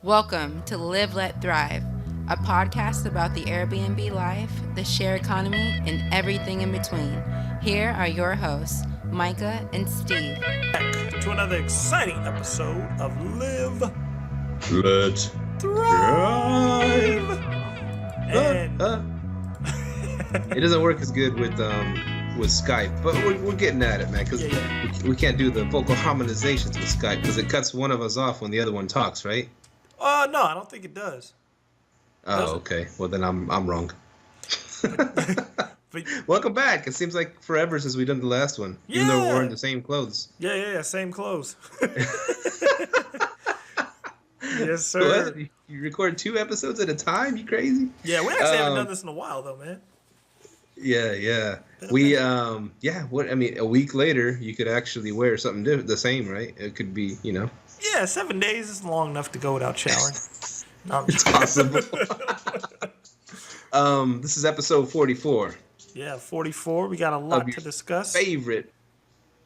Welcome to Live, Let Thrive, a podcast about the Airbnb life, the share economy, and everything in between. Here are your hosts, Myka and Steve. Back to another exciting episode of Live, Let Thrive. And it doesn't work as good with Skype, but we're getting at it, man. Because we can't do the vocal harmonizations with Skype because it cuts one of us off when the other one talks, right? no, I don't think it does. Oh, okay. Well, then I'm wrong. But, Welcome back. It seems like forever since we've done the last one, even though we're wearing the same clothes. Yeah, same clothes. Yes, sir. What? You record 2 episodes at a time? You crazy? Yeah, we actually haven't done this in a while, though, man. Yeah. We what I mean, a week later you could actually wear something the same, right? It could be, Yeah, 7 days is long enough to go without showering. No, it's possible. This is episode 44. Yeah, 44. We got a lot to discuss. Favorite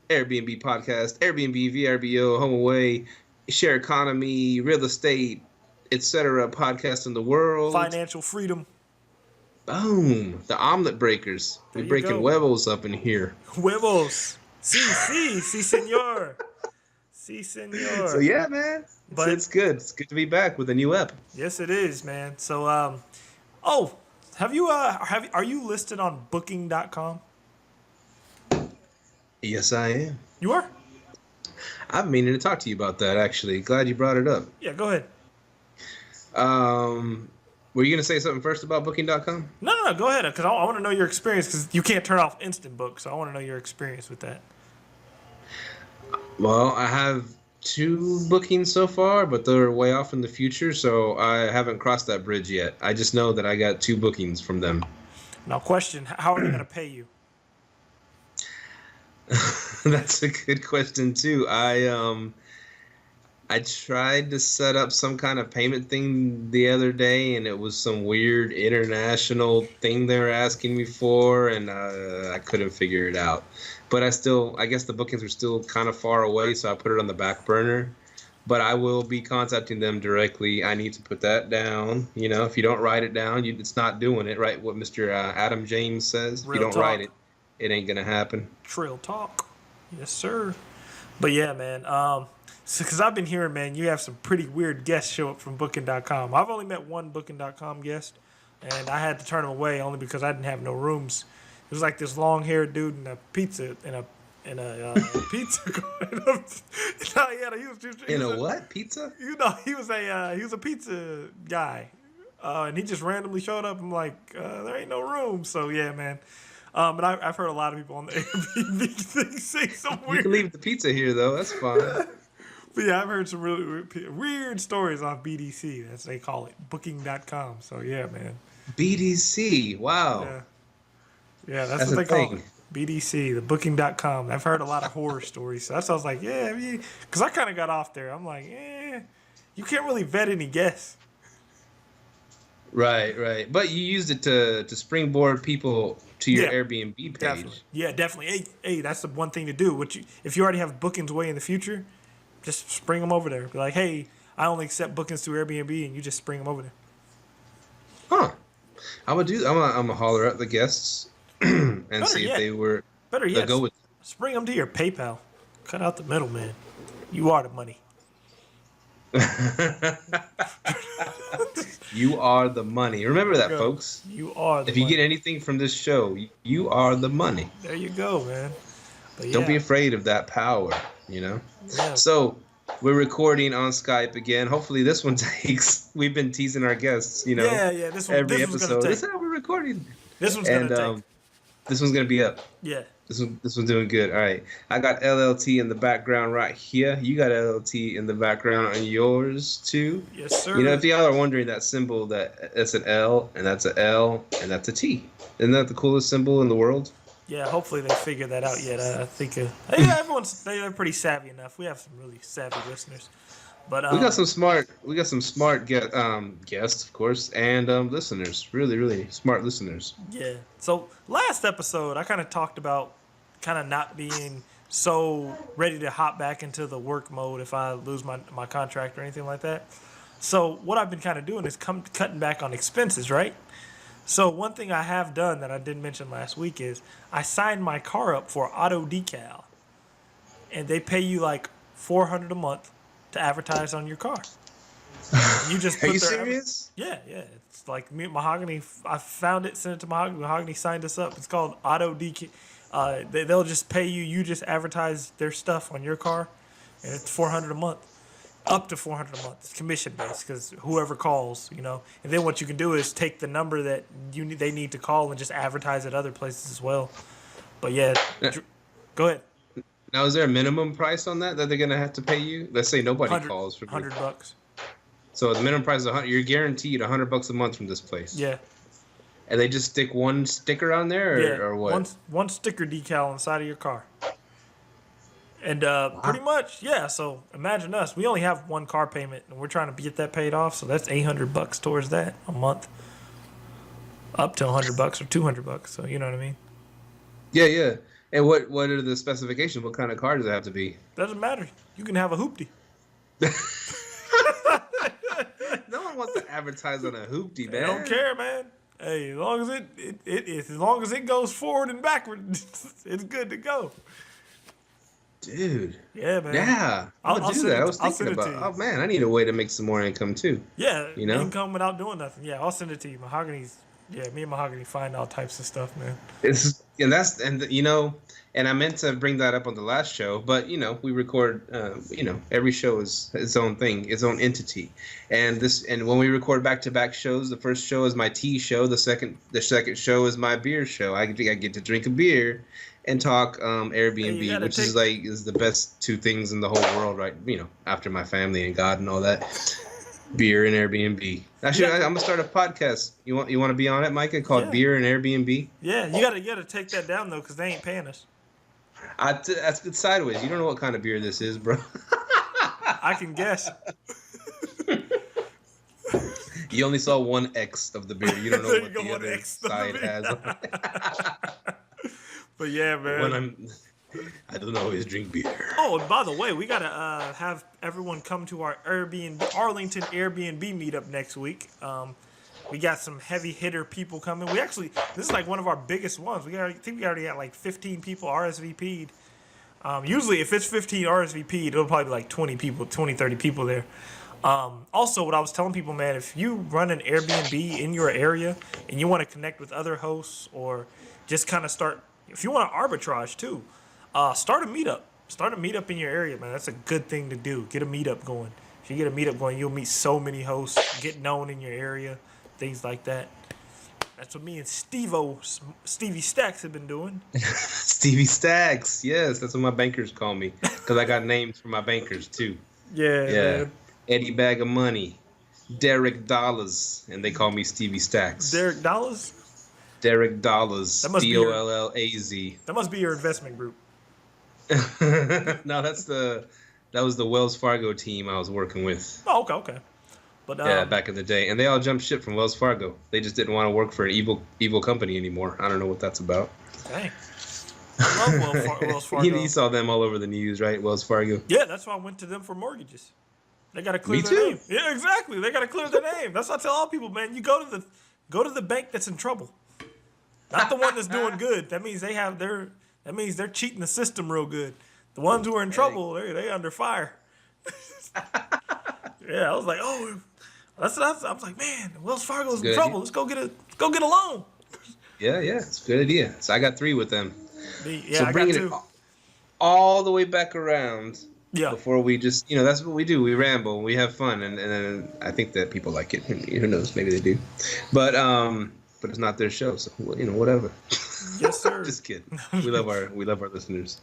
Airbnb podcast, Airbnb, VRBO, HomeAway, share economy, real estate, etc. podcast in the world. Financial freedom. Boom. The omelet breakers. We're breaking huevos up in here. Huevos. Sí, señor. Sí, señor. So yeah, man. It's good. It's good to be back with a new ep. Yes, it is, man. So, have you are you listed on Booking.com? Yes, I am. You are? I've been meaning to talk to you about that, actually. Glad you brought it up. Yeah, go ahead. Were you going to say something first about Booking.com? No, go ahead, because I want to know your experience, because you can't turn off Instant Book, so I want to know your experience with that. Well, I have 2 bookings so far, but they're way off in the future, so I haven't crossed that bridge yet. I just know that I got 2 bookings from them. Now, question, how are they going to pay you? That's a good question, too. I tried to set up some kind of payment thing the other day, and it was some weird international thing they were asking me for, and I couldn't figure it out. But I guess the bookings were still kind of far away, so I put it on the back burner. But I will be contacting them directly. I need to put that down. If you don't write it down, it's not doing it, right? What Mr. Adam James says. If you don't write it, it ain't going to happen. Trill talk. Yes, sir. But yeah, man. Because I've been hearing, man, you have some pretty weird guests show up from Booking.com. I've only met one Booking.com guest, and I had to turn him away only because I didn't have no rooms. It was like this long-haired dude in a pizza in a pizza. In a what? Pizza? He was a pizza guy, and he just randomly showed up. I'm like, there ain't no room. So yeah, man. But I've heard a lot of people on the Airbnb thing say some weird. You can leave the pizza here though. That's fine. But yeah, I've heard some really weird stories off BDC, as they call it, Booking.com. So yeah, man. BDC, wow. Yeah, that's what they call it. BDC, the Booking.com. I've heard a lot of horror stories. So that's why I was like, because I kind of got off there. I'm like, you can't really vet any guests. Right. But you used it to springboard people to your Airbnb page. Definitely. Yeah, definitely. Hey, that's the one thing to do. If you already have bookings way in the future, just spring them over there. Be like, hey, I only accept bookings through Airbnb, and you just spring them over there. Huh. I'm gonna holler at the guests and see if they were. Better yet, go with. Spring them to your PayPal. Cut out the middleman. You are the money. You are the money. Remember that, folks. You are the money. If you get anything from this show, you are the money. There you go, man. But don't be afraid of that power, Yeah. So we're recording on Skype again. Hopefully this one takes. We've been teasing our guests, Yeah, this one. Every this episode. This is how we're recording. This one's gonna take. This one's gonna be up. Yeah. This one's doing good. All right. I got LLT in the background right here. You got LLT in the background on yours too. Yes, sir. If y'all are wondering, that symbol, that's an L, and that's an L, and that's a T. Isn't that the coolest symbol in the world? Yeah, hopefully they figure that out yet. I think they're pretty savvy enough. We have some really savvy listeners, but we got some smart guests, of course, and listeners. Really, really smart listeners. Yeah. So last episode, I kind of talked about kind of not being so ready to hop back into the work mode if I lose my contract or anything like that. So what I've been kind of doing is cutting back on expenses, right? So one thing I have done that I didn't mention last week is I signed my car up for auto decal, and they pay you like $400 a month to advertise on your car. You just Are put you their serious? yeah. It's like me, Mahogany. I found it, sent it to Mahogany. Mahogany signed us up. It's called auto decal. They'll just pay you. You just advertise their stuff on your car, and it's $400 a month. Up to $400 a month. It's commission based because whoever calls, you know. And then what you can do is take the number that they need to call and just advertise at other places as well. But yeah, go ahead. Now, is there a minimum price on that they're gonna have to pay you? Let's say nobody calls for $100. So the minimum price is $100. You're guaranteed $100 a month from this place. Yeah. And they just stick one sticker on there, or what? One sticker decal on the side of your car. And pretty much, yeah. So imagine us. We only have one car payment, and we're trying to get that paid off. So that's $800 towards that a month, up to $100 or $200. So you know what I mean? Yeah. And what are the specifications? What kind of car does it have to be? Doesn't matter. You can have a hoopty. No one wants to advertise on a hoopty, man. They don't care, man. Hey, as long as it goes forward and backward, it's good to go. Dude. Yeah, man. Yeah. I'll do that. I was thinking about, oh man, I need a way to make some more income too. Yeah. You know? Income without doing nothing. Yeah, I'll send it to you. Me and Mahogany find all types of stuff, man. And I meant to bring that up on the last show, but we record, every show is its own thing, its own entity. And when we record back-to-back shows, the first show is my tea show, the second show is my beer show. I get to drink a beer and talk Airbnb, which is the best two things in the whole world, right? After my family and God and all that. Beer and Airbnb. Actually, I'm gonna start a podcast. You want to be on it, Myka? Called Beer and Airbnb. Yeah, you gotta take that down though, because they ain't paying us. That's good sideways. You don't know what kind of beer this is, bro. I can guess. You only saw one X of the beer. You don't know what the other side has. But yeah, man. I don't always drink beer. Oh, and by the way, we gotta have everyone come to our Arlington Airbnb meetup next week. We got some heavy hitter people coming. This is like one of our biggest ones. I think we already got like 15 people RSVP'd. Usually, if it's 15 RSVP'd, it'll probably be like 20, 30 people there. Also, what I was telling people, man, if you run an Airbnb in your area and you want to connect with other hosts or just kind of if you want to arbitrage too, start a meetup. Start a meetup in your area, man. That's a good thing to do. Get a meetup going. If you get a meetup going, you'll meet so many hosts, get known in your area, things like that. That's what me and Stevie Stacks have been doing. Stevie Stacks, yes, that's what my bankers call me because I got names for my bankers too. Yeah. Man. Eddie Bag of Money, Derek Dollars, and they call me Stevie Stacks. Derek Dollars. Dollaz. That must be your investment group. No, that was the Wells Fargo team I was working with. Oh, okay. But back in the day, and they all jumped ship from Wells Fargo. They just didn't want to work for an evil company anymore. I don't know what that's about. Dang. I love Wells Fargo. You saw them all over the news, right? Wells Fargo. Yeah, that's why I went to them for mortgages. They got to clear their name. Yeah, exactly. They got to clear their name. That's what I tell all people, man. You go to the bank that's in trouble. Not the one that's doing good. That means they're cheating the system real good. The ones who are in trouble, they under fire. Yeah, I was like, I was like, man, Wells Fargo's in trouble. Let's go get a loan. Yeah, it's a good idea. So I got 3 with them. So I bringing it all the way back around. Yeah. Before we just, that's what we do. We ramble, we have fun, and then I think that people like it. Who knows? Maybe they do, but it's not their show, so whatever. Yes, sir. Just kidding. We love our listeners.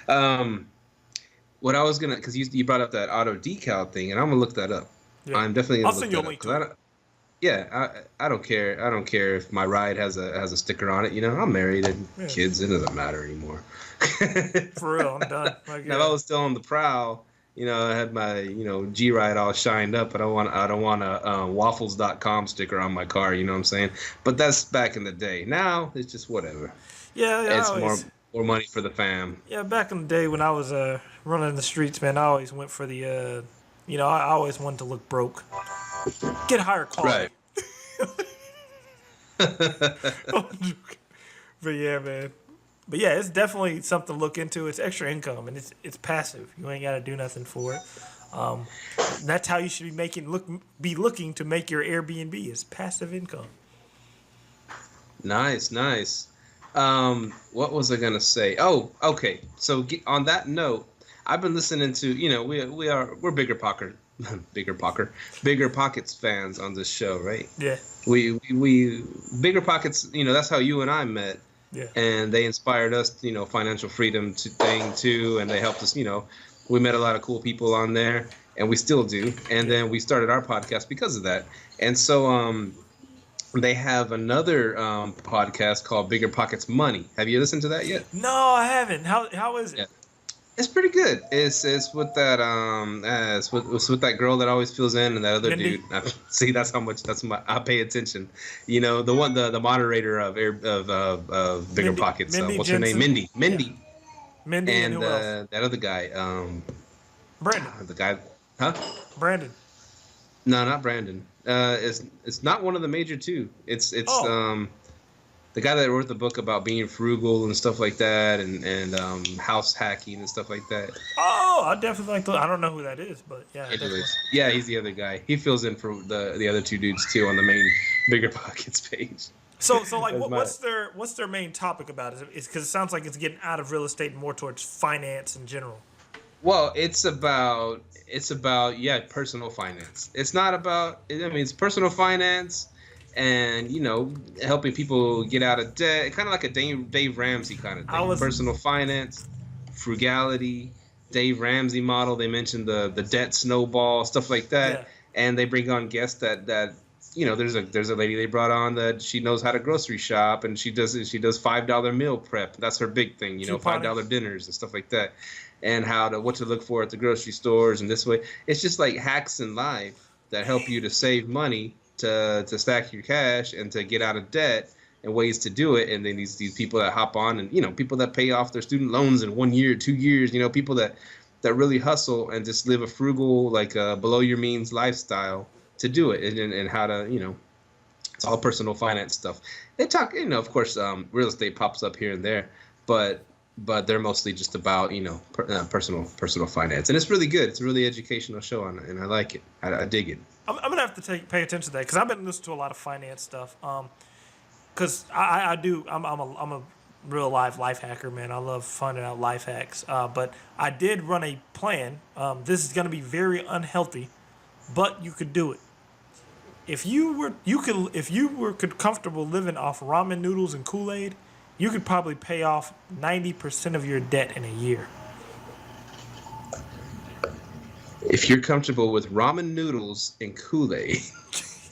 What I was gonna, because you brought up that auto decal thing, and I'm gonna look that up. Yeah. I'm definitely gonna look that up. I'll send you a link. I don't care. I don't care if my ride has a sticker on it. I'm married and kids. It doesn't matter anymore. For real, I'm done. If I was still on the prowl, I had my G ride all shined up. I don't want a waffles.com sticker on my car. You know what I'm saying? But that's back in the day. Now it's just whatever. Yeah. It's more money for the fam. Yeah, back in the day when I was running the streets, man, I always went for the I always wanted to look broke. Get higher quality. Right. But yeah, man. But yeah, it's definitely something to look into. It's extra income and it's passive. You ain't got to do nothing for it. Um, that's how you should be looking to make your Airbnb is passive income. Nice. What was I gonna say? Oh, okay. So on that note, I've been listening to we're bigger pockets fans on this show, right? Yeah. We bigger pockets. That's how you and I met. Yeah. And they inspired us, financial freedom thing too, and they helped us. We met a lot of cool people on there, and we still do. And then we started our podcast because of that. And so they have another podcast called Bigger Pockets Money. Have you listened to that yet? No, I haven't. How is it? Yeah. It's pretty good. It's with that it's with that girl that always fills in and that other Mindy? dude. See, that's I pay attention. The moderator of Bigger Mindy- Pockets. Mindy What's her name? Jensen? Mindy. Mindy and And who else? that other guy. Brandon. The guy. Huh? Brandon. No, not Brandon. It's not one of the major two. It's the guy that wrote the book about being frugal and stuff like that, and house hacking and stuff like that. Oh, I definitely like. I don't know who that is, but yeah. Anyways, yeah, he's the other guy. He fills in for the other two dudes too on the main Bigger Pockets page. So like, what's their main topic about? Is because it sounds like it's getting out of real estate and more towards finance in general. Well, it's about personal finance. It's not about. It's personal finance. And helping people get out of debt, kind of like a Dave Ramsey kind of thing. Personal finance, frugality, Dave Ramsey model. They mentioned the debt snowball, stuff like that. Yeah. And they bring on guests that there's a lady they brought on that she knows how to grocery shop, and she does $5 meal prep. That's her big thing, $5 dinners and stuff like that, and what to look for at the grocery stores. And this way, it's just like hacks in life that help you to save money, to stack your cash, and to get out of debt, and ways to do it. And then these people that hop on, and people that pay off their student loans in 1 year, 2 years, people that really hustle and just live a frugal, like below your means lifestyle to do it, and how to it's all personal finance stuff. They talk, of course, real estate pops up here and there, but they're mostly just about personal finance, and it's really good. It's a really educational show on it, and I like it. I dig it. I'm gonna have to pay attention to that because I've been listening to a lot of finance stuff. Because I'm a real life hacker, man. I love finding out life hacks. But I did run a plan. This is gonna be very unhealthy, but you could do it. If you were comfortable living off ramen noodles and Kool-Aid, you could probably pay off 90% of your debt in a year. If you're comfortable with ramen noodles and Kool-Aid,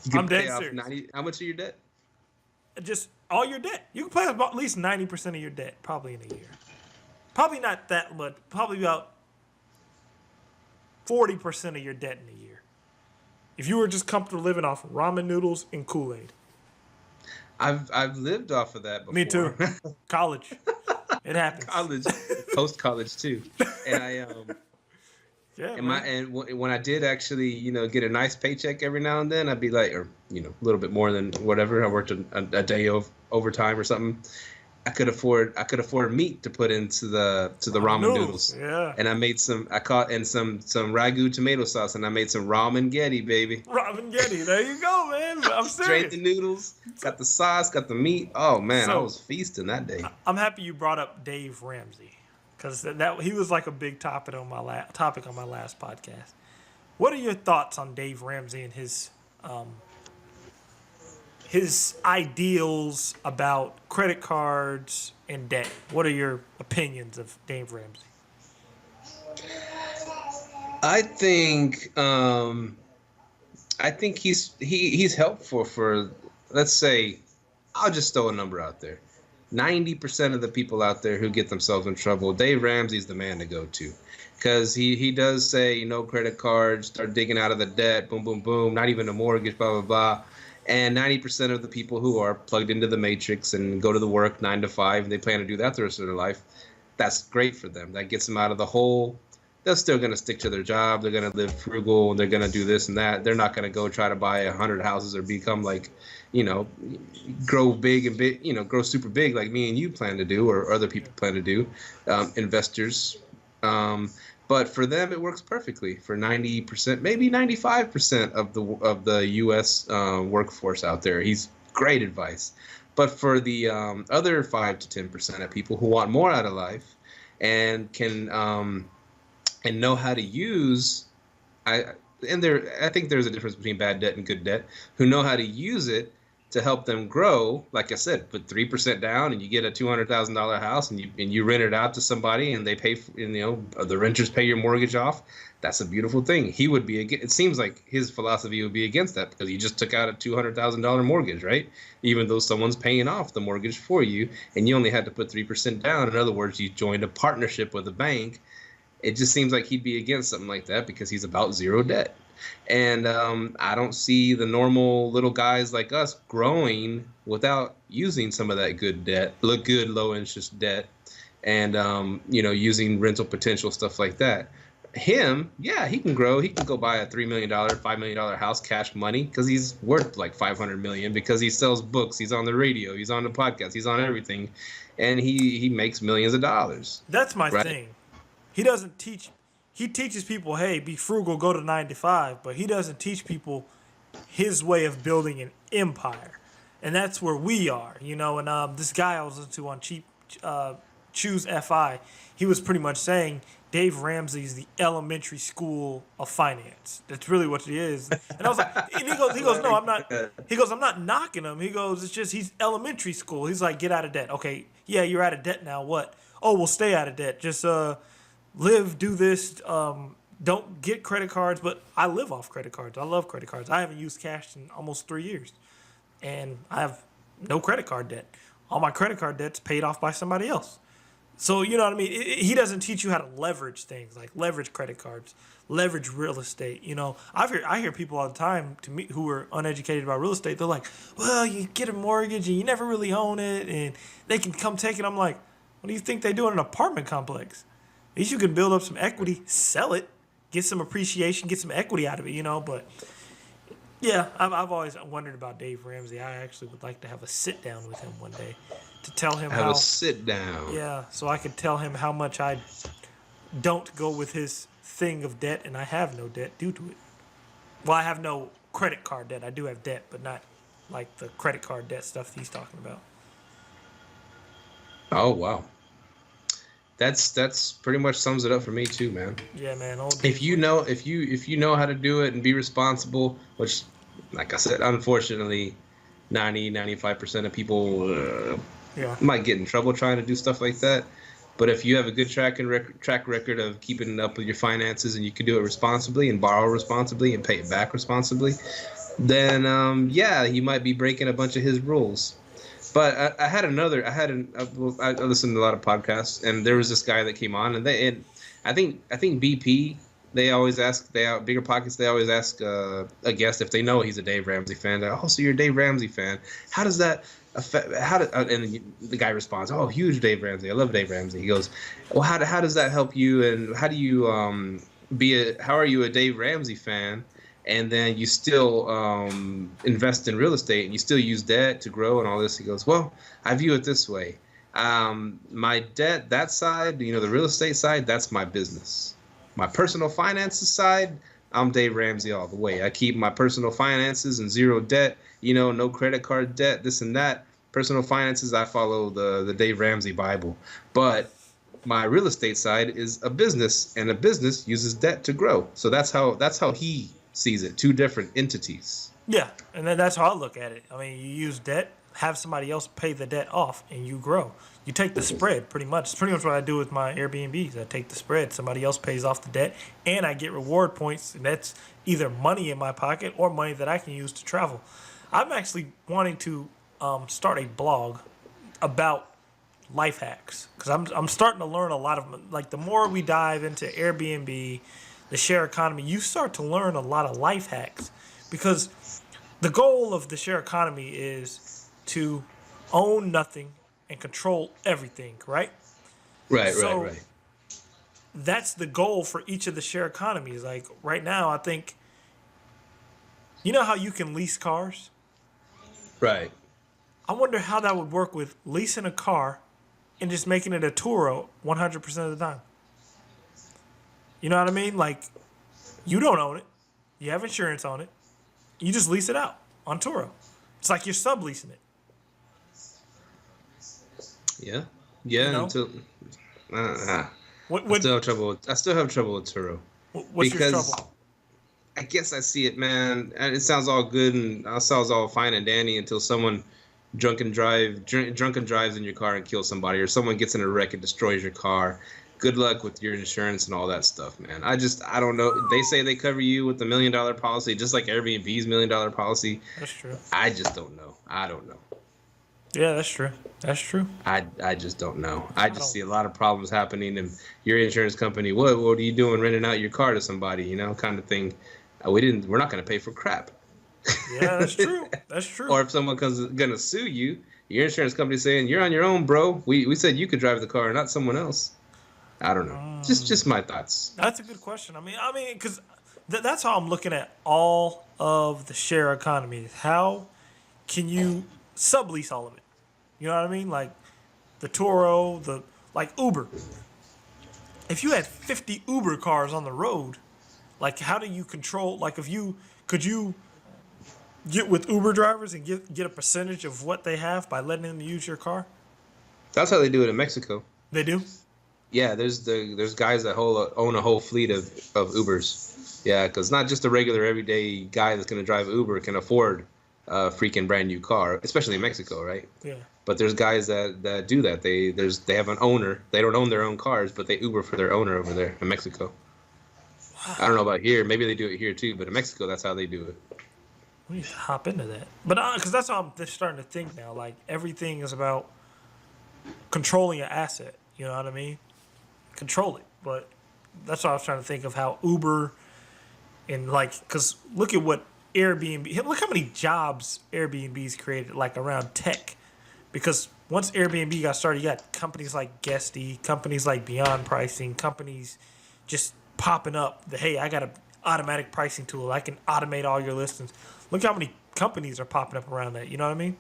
you can pay off serious. 90. How much of your debt? Just all your debt. You can pay off at least 90% of your debt, probably in a year. Probably not that much. Probably about 40% of your debt in a year. If you were just comfortable living off ramen noodles and Kool-Aid. I've lived off of that before. Me too. College. It happens. College, post college too, and I Yeah, and when I did actually, get a nice paycheck every now and then, I'd be like, or a little bit more than whatever. I worked a day of overtime or something. I could afford meat to put into the ramen noodles. Yeah. And I made some some ragu tomato sauce, and I made some ramen-ghetti, baby. Ramen-ghetti, there you go, man. I'm serious. Straight the noodles, got the sauce, got the meat. Oh man, I was feasting that day. I'm happy you brought up Dave Ramsey. Because he was like a big topic on my last podcast. What are your thoughts on Dave Ramsey and his ideals about credit cards and debt? What are your opinions of Dave Ramsey? I think he's helpful for, let's say, I'll just throw a number out there. 90% of the people out there who get themselves in trouble, Dave Ramsey's the man to go to, because he does say no credit cards, start digging out of the debt, boom, boom, boom, not even a mortgage, blah, blah, blah. And 90% of the people who are plugged into the matrix and go to the work 9 to 5, and they plan to do that the rest of their life, that's great for them. That gets them out of the hole. they're still going to stick to their job. They're going to live frugal. They're going to do this and that. They're not going to go try to buy 100 houses or become like, grow big and big, grow super big like me and you plan to do, or other people plan to do, investors. But for them, it works perfectly for 90%, maybe 95% of the U.S. Workforce out there. He's great advice. But for the other 5 to 10% of people who want more out of life and can and know how to use, I think there's a difference between bad debt and good debt, who know how to use it to help them grow. Like I said, put 3% down and you get a $200,000 house, and you rent it out to somebody and they pay for, the renters pay your mortgage off. That's a beautiful thing. He would be it seems like his philosophy would be against that, because he just took out a $200,000 mortgage, right? Even though someone's paying off the mortgage for you and you only had to put 3% down. In other words, you joined a partnership with a bank. It just seems like he'd be against something like that because he's about zero debt. And I don't see the normal little guys like us growing without using some of that good low interest debt, and using rental potential, stuff like that. Him, yeah, he can grow. He can go buy a $3 million, $5 million house, cash money, because he's worth like $500 million, because he sells books, he's on the radio, he's on the podcast, he's on everything, and he makes millions of dollars. That's my thing. He teaches people, hey, be frugal, go to 9 to 5, but he doesn't teach people his way of building an empire. And that's where we are, and this guy I was listening to on Choose FI, he was pretty much saying Dave Ramsey's the elementary school of finance. That's really what it is. And I was like, and he goes, no, I'm not. He goes, I'm not knocking him. He goes, it's just he's elementary school. He's like, get out of debt. Okay, yeah, you're out of debt now. What? Oh, well, stay out of debt. Just live, do this. Don't get credit cards. But I live off credit cards. I love credit cards. I haven't used cash in almost 3 years, and I have no credit card debt. All my credit card debt's paid off by somebody else. So, you know what I mean? He doesn't teach you how to leverage things, like leverage credit cards, leverage real estate. I hear people all the time to me who are uneducated about real estate. They're like, well, you get a mortgage and you never really own it, and they can come take it. I'm like, what do you think they do in an apartment complex? At least you can build up some equity, sell it, get some appreciation, get some equity out of it, But, yeah, I've always wondered about Dave Ramsey. I actually would like to have a sit down with him one day to tell him have a sit down. Yeah, so I could tell him how much I don't go with his thing of debt, and I have no debt due to it. Well, I have no credit card debt. I do have debt, but not like the credit card debt stuff he's talking about. Oh, wow. That's pretty much sums it up for me too, man. Yeah, man. If you know how to do it and be responsible, which, like I said, unfortunately, 95% of people might get in trouble trying to do stuff like that. But if you have a good track record of keeping up with your finances, and you can do it responsibly and borrow responsibly and pay it back responsibly, then you might be breaking a bunch of his rules. But I listened to a lot of podcasts, and there was this guy that came on, and I think BP, they always ask, Bigger Pockets, they always ask a guest if they know he's a Dave Ramsey fan. They're, oh, so you're a Dave Ramsey fan. How does that affect, and the guy responds, oh, huge Dave Ramsey. I love Dave Ramsey. He goes, well, how does that help you, and how do you how are you a Dave Ramsey fan, and then you still invest in real estate, and you still use debt to grow and all this? He goes, well, I view it this way. My debt, that side, the real estate side, that's my business. My personal finances side, I'm Dave Ramsey all the way. I keep my personal finances and zero debt, no credit card debt, this and that. Personal finances, I follow the Dave Ramsey Bible. But my real estate side is a business, and a business uses debt to grow. So that's how he sees it. Two different entities. Yeah, and then that's how I look at it. I mean, you use debt, have somebody else pay the debt off, and you grow. You take the spread, pretty much. It's pretty much what I do with my Airbnbs. I take the spread. Somebody else pays off the debt, and I get reward points, and that's either money in my pocket or money that I can use to travel. I'm actually wanting to start a blog about life hacks, because I'm starting to learn a lot of, like, the more we dive into Airbnb, the share economy, you start to learn a lot of life hacks, because the goal of the share economy is to own nothing and control everything, right? Right. that's the goal for each of the share economies. Like right now, I think, you know how you can lease cars? Right. I wonder how that would work with leasing a car and just making it a Turo 100% of the time. You know what I mean? Like, you don't own it. You have insurance on it. You just lease it out on Turo. It's like you're subleasing it. Yeah. You Yeah. know? Until What, I still have trouble. I still have trouble with Turo what's your because trouble? I guess I see it, man. And it sounds all good and it sounds all fine and dandy until someone drunken drives in your car and kills somebody, or someone gets in a wreck and destroys your car. Good luck with your insurance and all that stuff, man. I don't know. They say they cover you with the $1 million policy, just like Airbnb's $1 million policy. That's true. I just don't know. I don't know. Yeah, that's true. That's true. I just don't know. I just see a lot of problems happening, and your insurance company, what are you doing renting out your car to somebody, kind of thing. We're not going to pay for crap. Yeah, that's true. That's true. Or if someone gonna sue you, your insurance company saying you're on your own, bro. We said you could drive the car, not someone else. I don't know. Just my thoughts. That's a good question. I mean, because that's how I'm looking at all of the share economies. How can you sublease all of it? You know what I mean? Like the Turo, like Uber. If you had 50 Uber cars on the road, like how do you control? Like could you get with Uber drivers and get a percentage of what they have by letting them use your car? That's how they do it in Mexico. They do? Yeah, there's guys that own a whole fleet of Ubers. Yeah, because not just a regular everyday guy that's gonna drive Uber can afford a freaking brand new car, especially in Mexico, right? Yeah. But there's guys that do that. They have an owner. They don't own their own cars, but they Uber for their owner over there in Mexico. I don't know about here. Maybe they do it here too, but in Mexico, that's how they do it. We need to hop into that. But because that's how I'm just starting to think now. Like everything is about controlling an asset. You know what I mean? Control it. But that's what I was trying to think of how Uber and because look at what Airbnb, look how many jobs Airbnb's created like around tech. Because once Airbnb got started, you got companies like Guesty, companies like Beyond Pricing, companies just popping up. Hey, I got an automatic pricing tool. I can automate all your listings. Look how many companies are popping up around that. You know what I mean?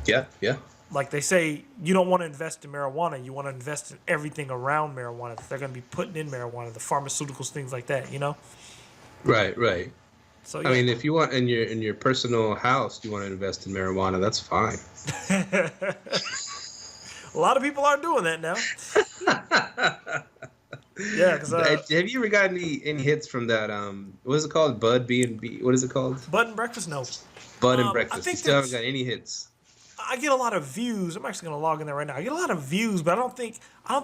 Yeah, yeah. Like they say, you don't want to invest in marijuana. You want to invest in everything around marijuana that they're going to be putting in marijuana, the pharmaceuticals, things like that, Right, right. So, yeah. I mean, if you want in your personal house, you want to invest in marijuana, that's fine. A lot of people are doing that now. Yeah, because have you ever got any hits from that? What is it called? Bud B&B. What is it called? Bud and Breakfast? No. Bud and Breakfast. I think You still haven't got any hits. I get a lot of views. I'm actually going to log in there right now. I get a lot of views, but I don't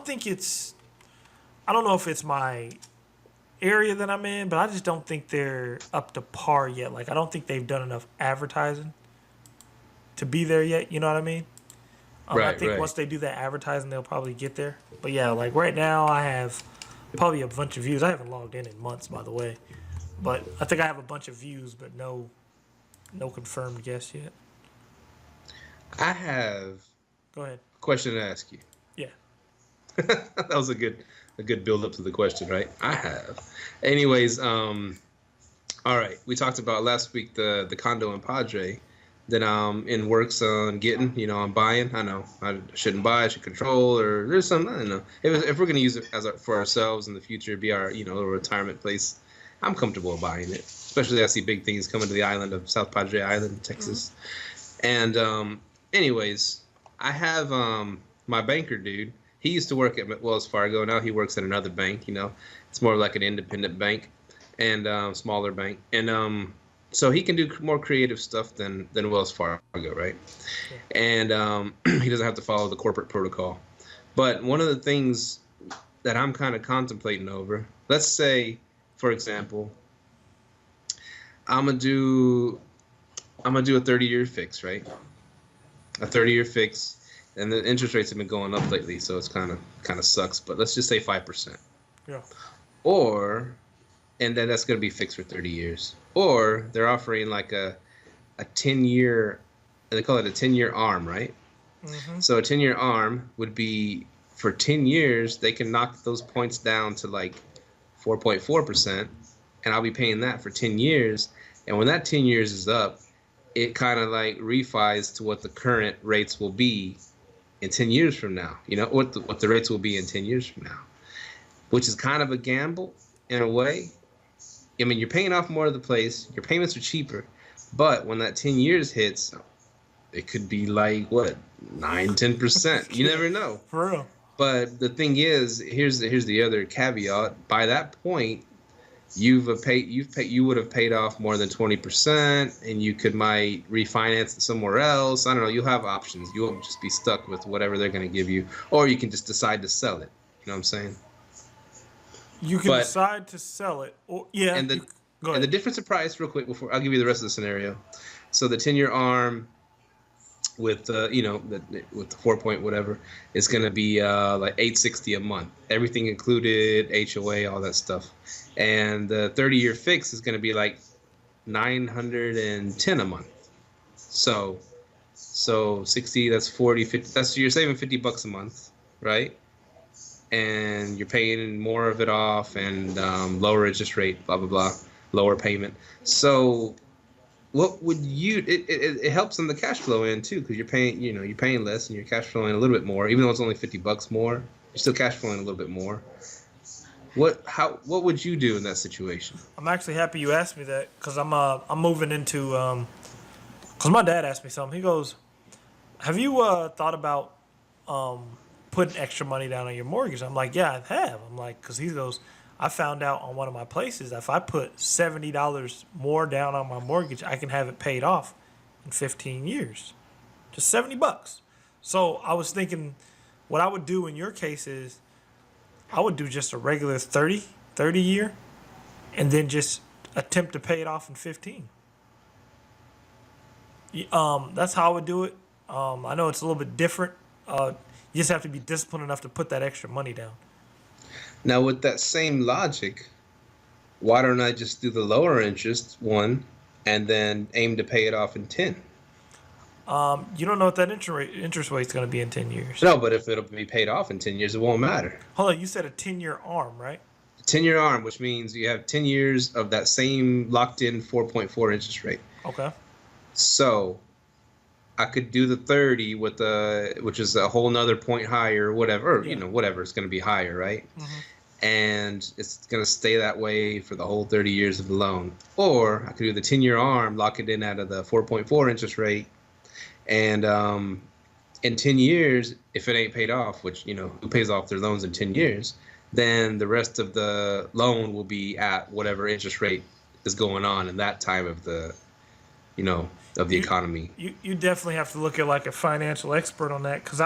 think it's. I don't know if it's my area that I'm in, but I just don't think they're up to par yet. Like I don't think they've done enough advertising to be there yet. You know what I mean? I think once they do that advertising, they'll probably get there. But yeah, like right now, I have probably a bunch of views. I haven't logged in months, by the way. But I think I have a bunch of views, but no confirmed guests yet. I have Go ahead. a question to ask you. Yeah. That was a good build up to the question, right? I have. Anyways, all right. We talked about last week the condo in Padre that in works on getting. I'm buying. I know I shouldn't buy. I should control, or there's some. I don't know. If we're gonna use it for ourselves in the future, be our little retirement place. I'm comfortable buying it, especially I see big things coming to the island of South Padre Island, Texas. Mm-hmm. And anyways, I have my banker dude. He used to work at Wells Fargo. Now he works at another bank. It's more like an independent bank and smaller bank. And so he can do more creative stuff than Wells Fargo, right? Yeah. And he doesn't have to follow the corporate protocol. But one of the things that I'm kind of contemplating over, let's say, for example, I'm gonna do a 30-year fix, right? A 30-year fix. And the interest rates have been going up lately, so it's kind of sucks. But let's just say 5%. Yeah. And then that's going to be fixed for 30 years. Or they're offering like a 10-year, they call it a 10-year arm, right? Mm-hmm. So a 10-year arm would be for 10 years, they can knock those points down to like 4.4%, and I'll be paying that for 10 years. And when that 10 years is up, it kind of like refis to what the current rates will be in 10 years from now. You know, what the rates will be in 10 years from now, which is kind of a gamble in a way. I mean, you're paying off more of the place, your payments are cheaper, but when that 10 years hits, it could be like, what, 9-10%. You never know. For real. But the thing is, here's the other caveat. By that point, you would have paid off more than 20%, and you might refinance it somewhere else. I don't know. You'll have options. You won't just be stuck with whatever they're going to give you, or you can just decide to sell it. You know what I'm saying? You can decide to sell it. Or, yeah. And the difference of price, real quick, before I'll give you the rest of the scenario. So the 10-year ARM with with the 4 point whatever, it's going to be like $860 a month, everything included, HOA, all that stuff. And the 30-year fix is going to be like $910 a month. So 60, that's 40, 50, that's, you're saving $50 a month, right? And you're paying more of it off, and lower interest rate, blah blah blah, lower payment. So what would you? It helps on the cash flow end too, because you're paying less, and you're cash flowing a little bit more, even though it's only $50 more. You're still cash flowing a little bit more. What would you do in that situation? I'm actually happy you asked me that, because I'm moving into because my dad asked me something. He goes, "Have you thought about putting extra money down on your mortgage?" I'm like, "Yeah, I have." I'm like, because he goes, "I found out on one of my places that if I put $70 more down on my mortgage, I can have it paid off in 15 years, just $70." So I was thinking, what I would do in your case is, I would do just a regular 30 year, and then just attempt to pay it off in 15. That's how I would do it. I know it's a little bit different. You just have to be disciplined enough to put that extra money down. Now, with that same logic, why don't I just do the lower interest one and then aim to pay it off in 10? You don't know what that interest rate is going to be in 10 years. No, but if it'll be paid off in 10 years, it won't matter. Hold on, you said a 10-year ARM, right? 10-year ARM, which means you have 10 years of that same locked-in 4.4 interest rate. Okay. So I could do the 30 with which is a whole nother point higher, whatever, or, whatever, it's going to be higher, right? Mm-hmm. And it's going to stay that way for the whole 30 years of the loan. Or I could do the 10-year ARM, lock it in out of the 4.4 interest rate, and in 10 years, if it ain't paid off, which, who pays off their loans in 10 years, then the rest of the loan will be at whatever interest rate is going on in that time of the, of the economy. You definitely have to look at like a financial expert on that, because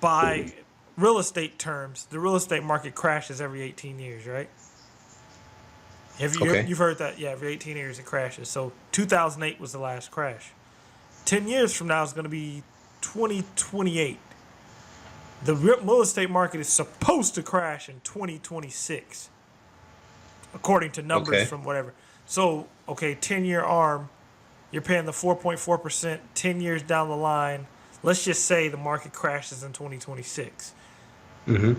by real estate terms, the real estate market crashes every 18 years, right? You've heard that? Yeah, every 18 years it crashes. So 2008 was the last crash. 10 years from now is going to be 2028. The real estate market is supposed to crash in 2026, according to numbers from whatever. So, 10-year ARM, you're paying the 4.4%, 10 years down the line. Let's just say the market crashes in 2026. Mm-hmm.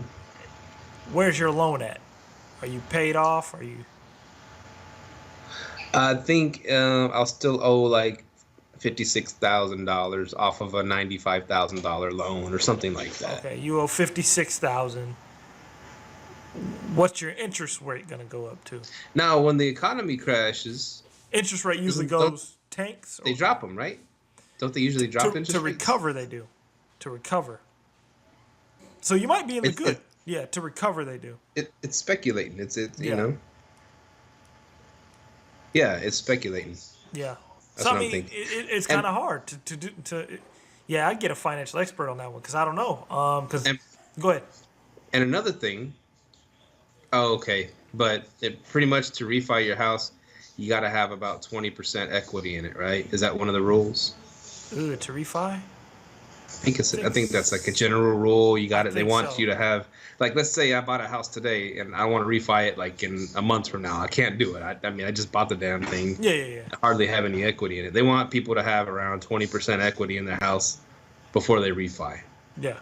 Where's your loan at? Are you paid off? Are you... I think I'll still owe like $56,000 off of a $95,000 loan or something like that. Okay, you owe $56,000. What's your interest rate going to go up to? Now, when the economy crashes, interest rate usually goes tanks. They drop them, right? Don't they usually drop interest rates? To recover, they do. To recover. So you might be in the good. To recover, they do. It's speculating. You know. Yeah, it's speculating. Yeah. That's so what I'm thinking. It's kind of hard to do. Yeah, I'd get a financial expert on that one, because I don't know. Go ahead. And another thing. Oh, okay. But pretty much to refi your house, you got to have about 20% equity in it, right? Is that one of the rules? Ooh, to refi? I think that's like a general rule. You got it. They want you to have, like, let's say I bought a house today and I want to refi it like in a month from now. I can't do it. I just bought the damn thing. Yeah. I hardly have any equity in it. They want people to have around 20% equity in their house before they refi. Yeah.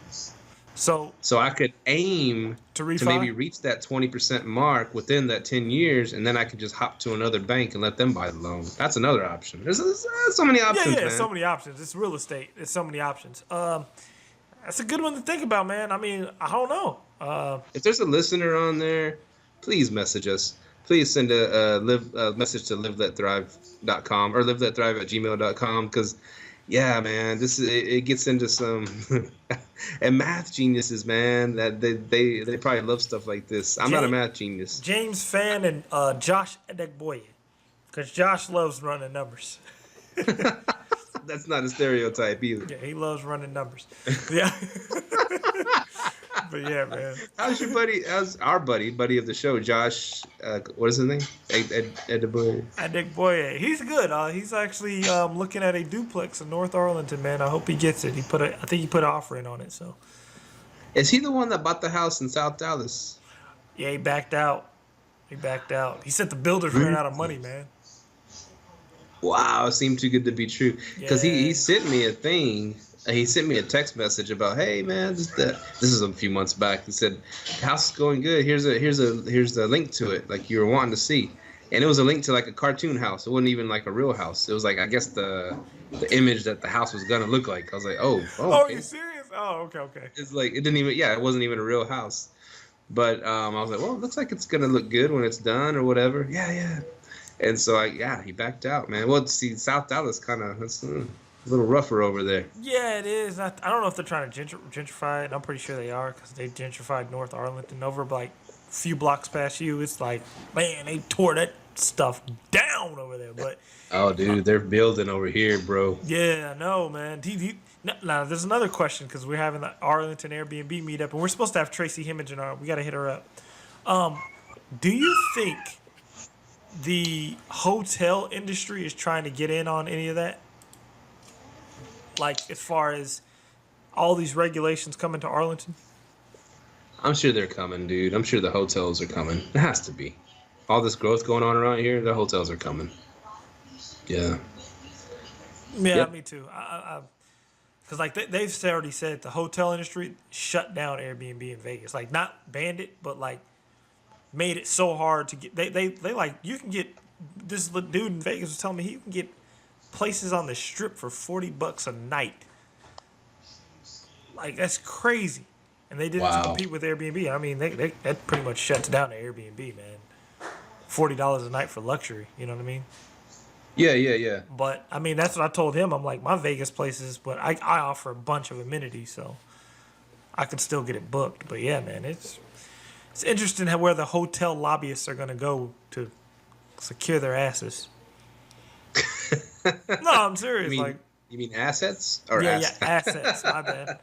So I could aim to maybe reach that 20% mark within that 10 years, and then I could just hop to another bank and let them buy the loan. That's another option. There's so many options, man. So many options. It's real estate. It's so many options. That's a good one to think about, man. I mean, I don't know. If there's a listener on there, please message us. Please send a message to liveletthrive.com or liveletthrive@gmail.com, because yeah, man, it gets into some and math geniuses, man. That they probably love stuff like this. I'm not a math genius. James Fan and Josh Edegboye, because Josh loves running numbers. That's not a stereotype either. Yeah, he loves running numbers. Yeah. But yeah, man. How's your buddy? How's our buddy of the show, Josh? What is his name? Edegboye. He's good. He's actually looking at a duplex in North Arlington, man. I hope he gets it. I think he put an offer in on it. So. Is he the one that bought the house in South Dallas? Yeah, he backed out. He said the builders ran out of money, man. Wow, it seemed too good to be true. Because he sent me a thing. He sent me a text message about, hey man, this is a few months back. He said, the house is going good. Here's a link to it, like you were wanting to see. And it was a link to like a cartoon house. It wasn't even like a real house. It was like, I guess the image that the house was gonna look like. I was like, oh. Oh, are you serious? Oh, okay. It's like it wasn't even a real house. But I was like, well, it looks like it's gonna look good when it's done or whatever. Yeah. And so he backed out, man. Well, see, South Dallas kind of a little rougher over there. Yeah, it is. I don't know if they're trying to gentrify it. I'm pretty sure they are, because they gentrified North Arlington over like a few blocks past you. It's like, man, they tore that stuff down over there. But oh, dude, they're building over here, bro. Yeah, I know, man. Now, there's another question, because we're having the Arlington Airbnb meetup, and we're supposed to have Tracy Hemmingen on. We got to hit her up. Do you think the hotel industry is trying to get in on any of that? Like, as far as all these regulations coming to Arlington? I'm sure they're coming, dude. I'm sure the hotels are coming. It has to be. All this growth going on around here, the hotels are coming. Yeah. Yeah, yep. Me too. Because like they've already said the hotel industry shut down Airbnb in Vegas. Like, not banned it, but like made it so hard to get. They like, you can get, this dude in Vegas was telling me you can get places on the strip for $40 a night. Like, that's crazy. And they didn't compete with Airbnb. I mean, that pretty much shuts down the Airbnb, man. $40 a night for luxury. You know what I mean? Yeah. But I mean, that's what I told him. I'm like, my Vegas places, but I offer a bunch of amenities, so I could still get it booked. But yeah, man, it's interesting where the hotel lobbyists are gonna go to secure their asses. No, I'm serious. You mean assets or assets. My bad.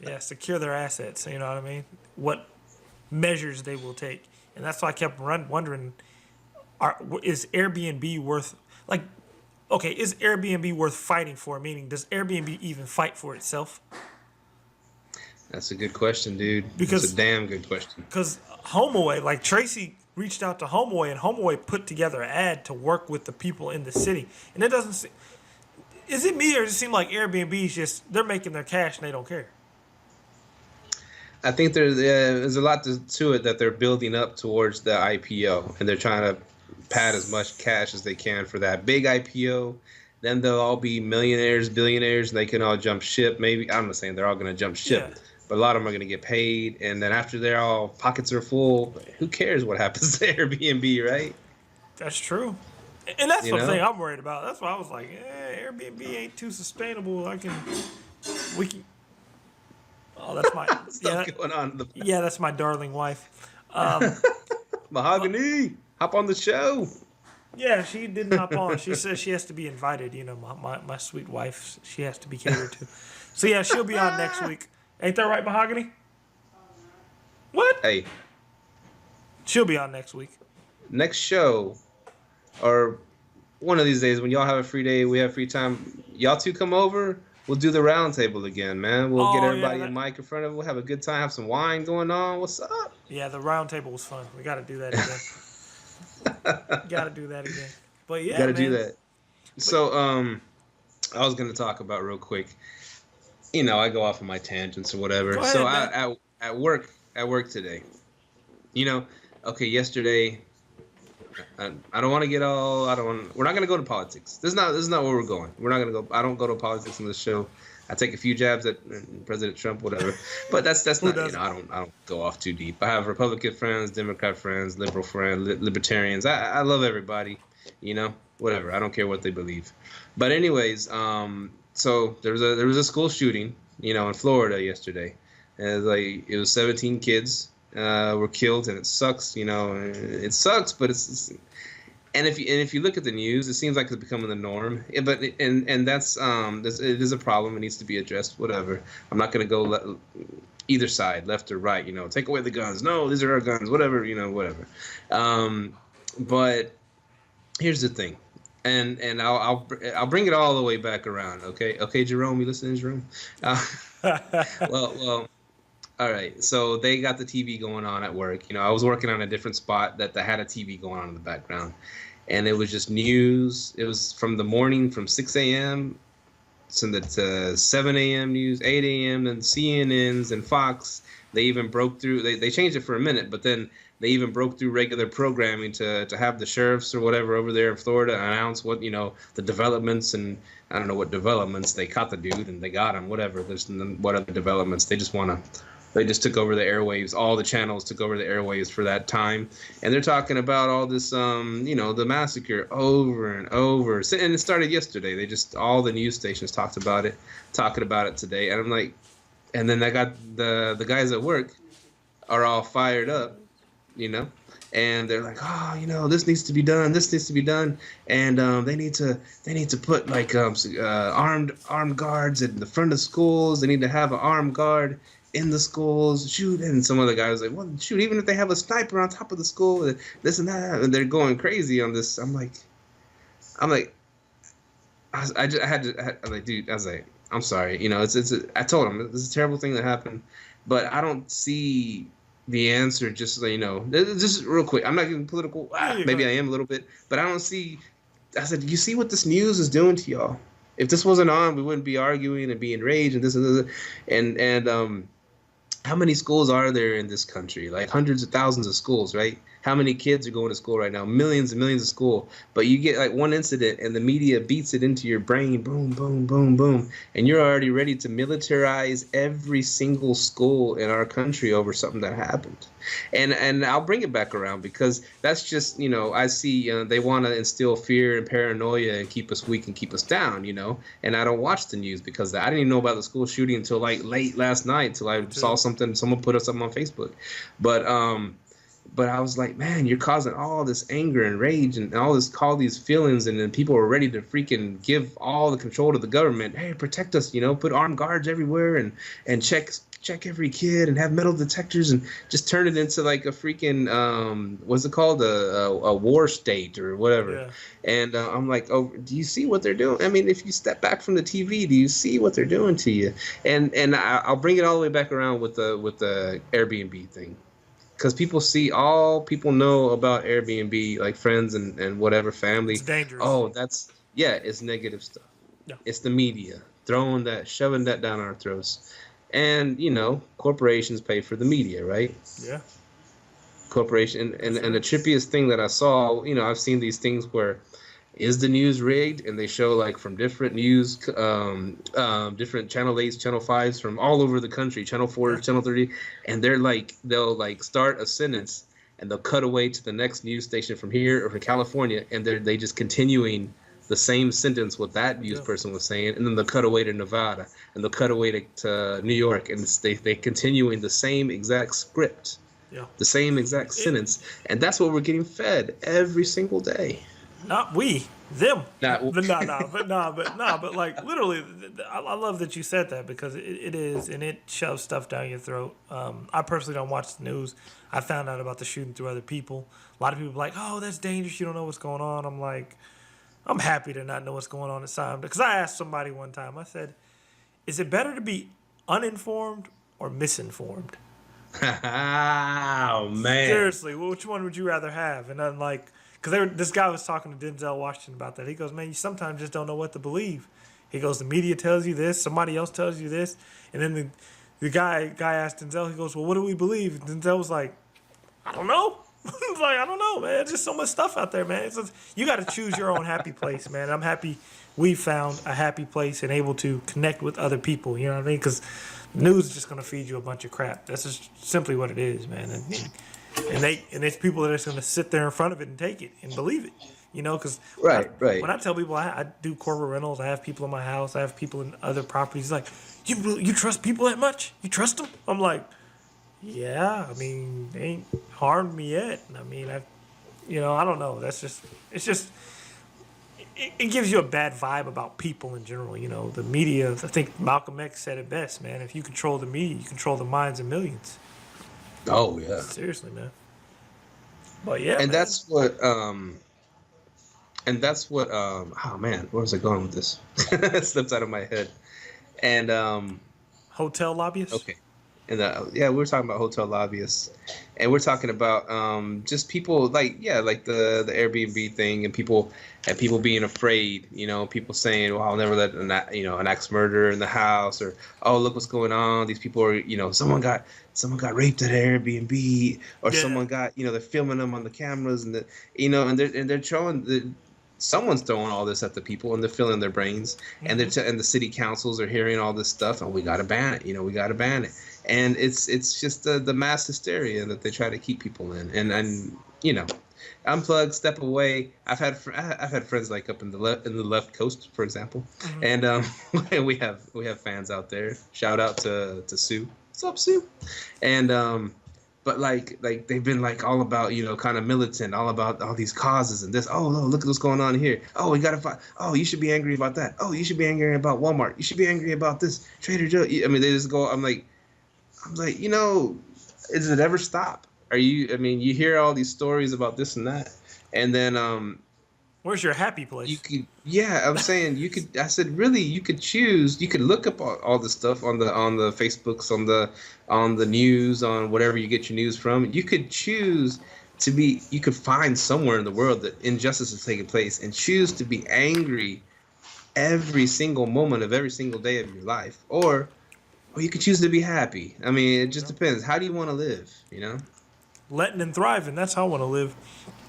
Yeah, secure their assets. You know what I mean? What measures they will take, and that's why I kept wondering: is Airbnb worth is Airbnb worth fighting for? Meaning, does Airbnb even fight for itself? That's a good question, dude. That's a damn good question. Because HomeAway, like Tracy reached out to HomeAway, and HomeAway put together an ad to work with the people in the city. And it doesn't. Is it me, or does it seem like Airbnb is just, they're making their cash and they don't care? I think there's a lot to it that they're building up towards the IPO, and they're trying to pad as much cash as they can for that big IPO. Then they'll all be millionaires, billionaires, and they can all jump ship. Maybe, I'm not saying they're all going to jump ship, but a lot of them are going to get paid. And then after they're all pockets are full, who cares what happens to Airbnb, right? That's true. And that's the thing I'm worried about. That's why I was like, Airbnb ain't too sustainable. We can. Oh, that's my going on. That's my darling wife. Mahogany, hop on the show. Yeah, she didn't hop on. She says she has to be invited. You know, my sweet wife, she has to be catered to. So yeah, she'll be on next week. Ain't that right, Mahogany? What? Hey, she'll be on next week. Next show. Or one of these days when y'all have a free day, we have free time, y'all two come over, we'll do the round table again, man. We'll get everybody a mic in front of it. We'll have a good time, have some wine going on. What's up? Yeah, the round table was fun. We got to do that again. Got to do that again. But yeah, got to do that. So, I was going to talk about real quick. I go off on my tangents or whatever. Go So ahead, man. at work today, you know, okay, yesterday, I don't want to get all. I don't. We're not going to go to politics. This is not where we're going. We're not going to go. I don't go to politics on this show. I take a few jabs at President Trump, whatever. But that's Who not. doesn't? I don't go off too deep. I have Republican friends, Democrat friends, liberal friends, libertarians. I love everybody. Whatever. I don't care what they believe. But anyways, so there was a school shooting, in Florida yesterday. And it was 17 kids were killed, and it sucks. It sucks, but and if you look at the news, it seems like it's becoming the norm. And that's it is a problem. It needs to be addressed. Whatever. I'm not going to go either side, left or right. Take away the guns. No, these are our guns. Whatever. Whatever. But here's the thing, and I'll bring it all the way back around. Okay, Jerome, you listening, Jerome? Well. All right, so they got the TV going on at work. I was working on a different spot that had a TV going on in the background, and it was just news. It was from the morning, from 6 a.m. to the 7 a.m. news, 8 a.m. and CNNs and Fox. They even broke through. They changed it for a minute, but then they even broke through regular programming to have the sheriffs or whatever over there in Florida announce what the developments, and I don't know what developments. They caught the dude and they got him. Whatever. There's what other developments. They just took over the airwaves. All the channels took over the airwaves for that time. And they're talking about all this, the massacre over and over. And it started yesterday. All the news stations talking about it today. And I'm like, and then I got the guys at work are all fired up, and they're like, oh, this needs to be done. This needs to be done. And they need to put like armed guards at the front of schools. They need to have an armed guard in the schools, shoot. And some other guy was like, well, shoot, even if they have a sniper on top of the school, this and that, and they're going crazy on this. I'm like, I'm like, dude, I was like, I'm sorry, I told him this is a terrible thing that happened, but I don't see the answer. Just so you know, just real quick, I'm not getting political. Maybe I am a little bit, but I don't see. I said, you see what this news is doing to y'all? If this wasn't on, we wouldn't be arguing and be enraged and this and this. And how many schools are there in this country? Like hundreds of thousands of schools, right? How many kids are going to school right now? Millions and millions of school. But you get like one incident and the media beats it into your brain. Boom, boom, boom, boom. And you're already ready to militarize every single school in our country over something that happened. And I'll bring it back around because that's just, I see they want to instill fear and paranoia and keep us weak and keep us down, And I don't watch the news because I didn't even know about the school shooting until like late last night until I saw something. Someone put something on Facebook. But I was like, man, you're causing all this anger and rage and all these feelings, and then people are ready to freaking give all the control to the government. Hey, protect us, put armed guards everywhere and check every kid and have metal detectors and just turn it into like a freaking what's it called, a war state or whatever. Yeah. And I'm like, oh, do you see what they're doing? I mean, if you step back from the TV, do you see what they're doing to you? And I'll bring it all the way back around with the Airbnb thing. Because people know about Airbnb, like friends and whatever, family. It's dangerous. Oh, it's negative stuff. Yeah. It's the media shoving that down our throats. And, corporations pay for the media, right? Yeah. Corporation. And the trippiest thing that I saw, I've seen these things where, is the news rigged? And they show like from different news, different channel 8s, channel 5s from all over the country, channel 4, channel 30, and they'll start a sentence and they'll cut away to the next news station from here or from California, and they just continuing the same sentence what that news person was saying, and then they'll cut away to Nevada and they'll cut away to New York, and they continuing the same exact script, the same exact sentence, and that's what we're getting fed every single day. Not we, them. But like literally, I love that you said that because it is, and it shoves stuff down your throat. I personally don't watch the news. I found out about the shooting through other people. A lot of people are like, oh, that's dangerous. You don't know what's going on. I'm like, I'm happy to not know what's going on inside. Because I asked somebody one time, I said, is it better to be uninformed or misinformed? Oh, man. Seriously, which one would you rather have? And I'm like, because this guy was talking to Denzel Washington about that. He goes, man, you sometimes just don't know what to believe. He goes, the media tells you this, somebody else tells you this, and then the guy asked Denzel, he goes, well, what do we believe? And Denzel was like, I don't know. It's like, I don't know, man. There's just so much stuff out there, man. You got to choose your own happy place, man. I'm happy we found a happy place and able to connect with other people. You know what I mean? Because news is just going to feed you a bunch of crap. That's just simply what it is, man. And there's people that are just going to sit there in front of it and take it and believe it. You know, because Right. when I tell people I do corporate rentals, I have people in my house, I have people in other properties. Like, you trust people that much? You trust them? I'm like, yeah. I mean, they ain't harmed me yet. I mean, I don't know. It gives you a bad vibe about people in general. You know, the media. I think Malcolm X said it best, man. If you control the media, you control the minds of millions. Oh yeah. Seriously, man. But yeah, And man. that's what oh man, where was I going with this? It slipped out of my head. And Hotel lobbyists. okay. And we were talking about hotel lobbyists, and we're talking about just people like the Airbnb thing, and people being afraid, you know, people saying, well, I'll never let an axe murderer in the house, or oh, look what's going on, these people are, you know, someone got raped at Airbnb, or someone got, you know, they're filming them on the cameras, and they're showing someone's throwing all this at the people, and they're filling their brains, and and the city councils are hearing all this stuff, and we got to ban it. You know, we got to ban it. And it's just the mass hysteria that they try to keep people in, and you know, unplug, step away. I've had friends like up in the left coast, for example, and we have fans out there. Shout out to Sue. What's up, Sue? And but like they've been like all about, you know, kind of militant, all about all these causes and this. Oh no, look at what's going on here. Oh, we gotta fight. Oh, you should be angry about that. Oh, you should be angry about Walmart. You should be angry about this Trader Joe. I mean, they just go. I'm like, you know, does it ever stop? I mean, you hear all these stories about this and that, and then where's your happy place? I'm saying I said, really, you could choose. You could look up all this stuff on the Facebooks, on the news, on whatever you get your news from. You could choose you could find somewhere in the world that injustice is taking place and choose to be angry every single moment of every single day of your life, or you could choose to be happy. I mean, it just depends. How do you want to live, you know? Letting and thriving. That's how I want to live.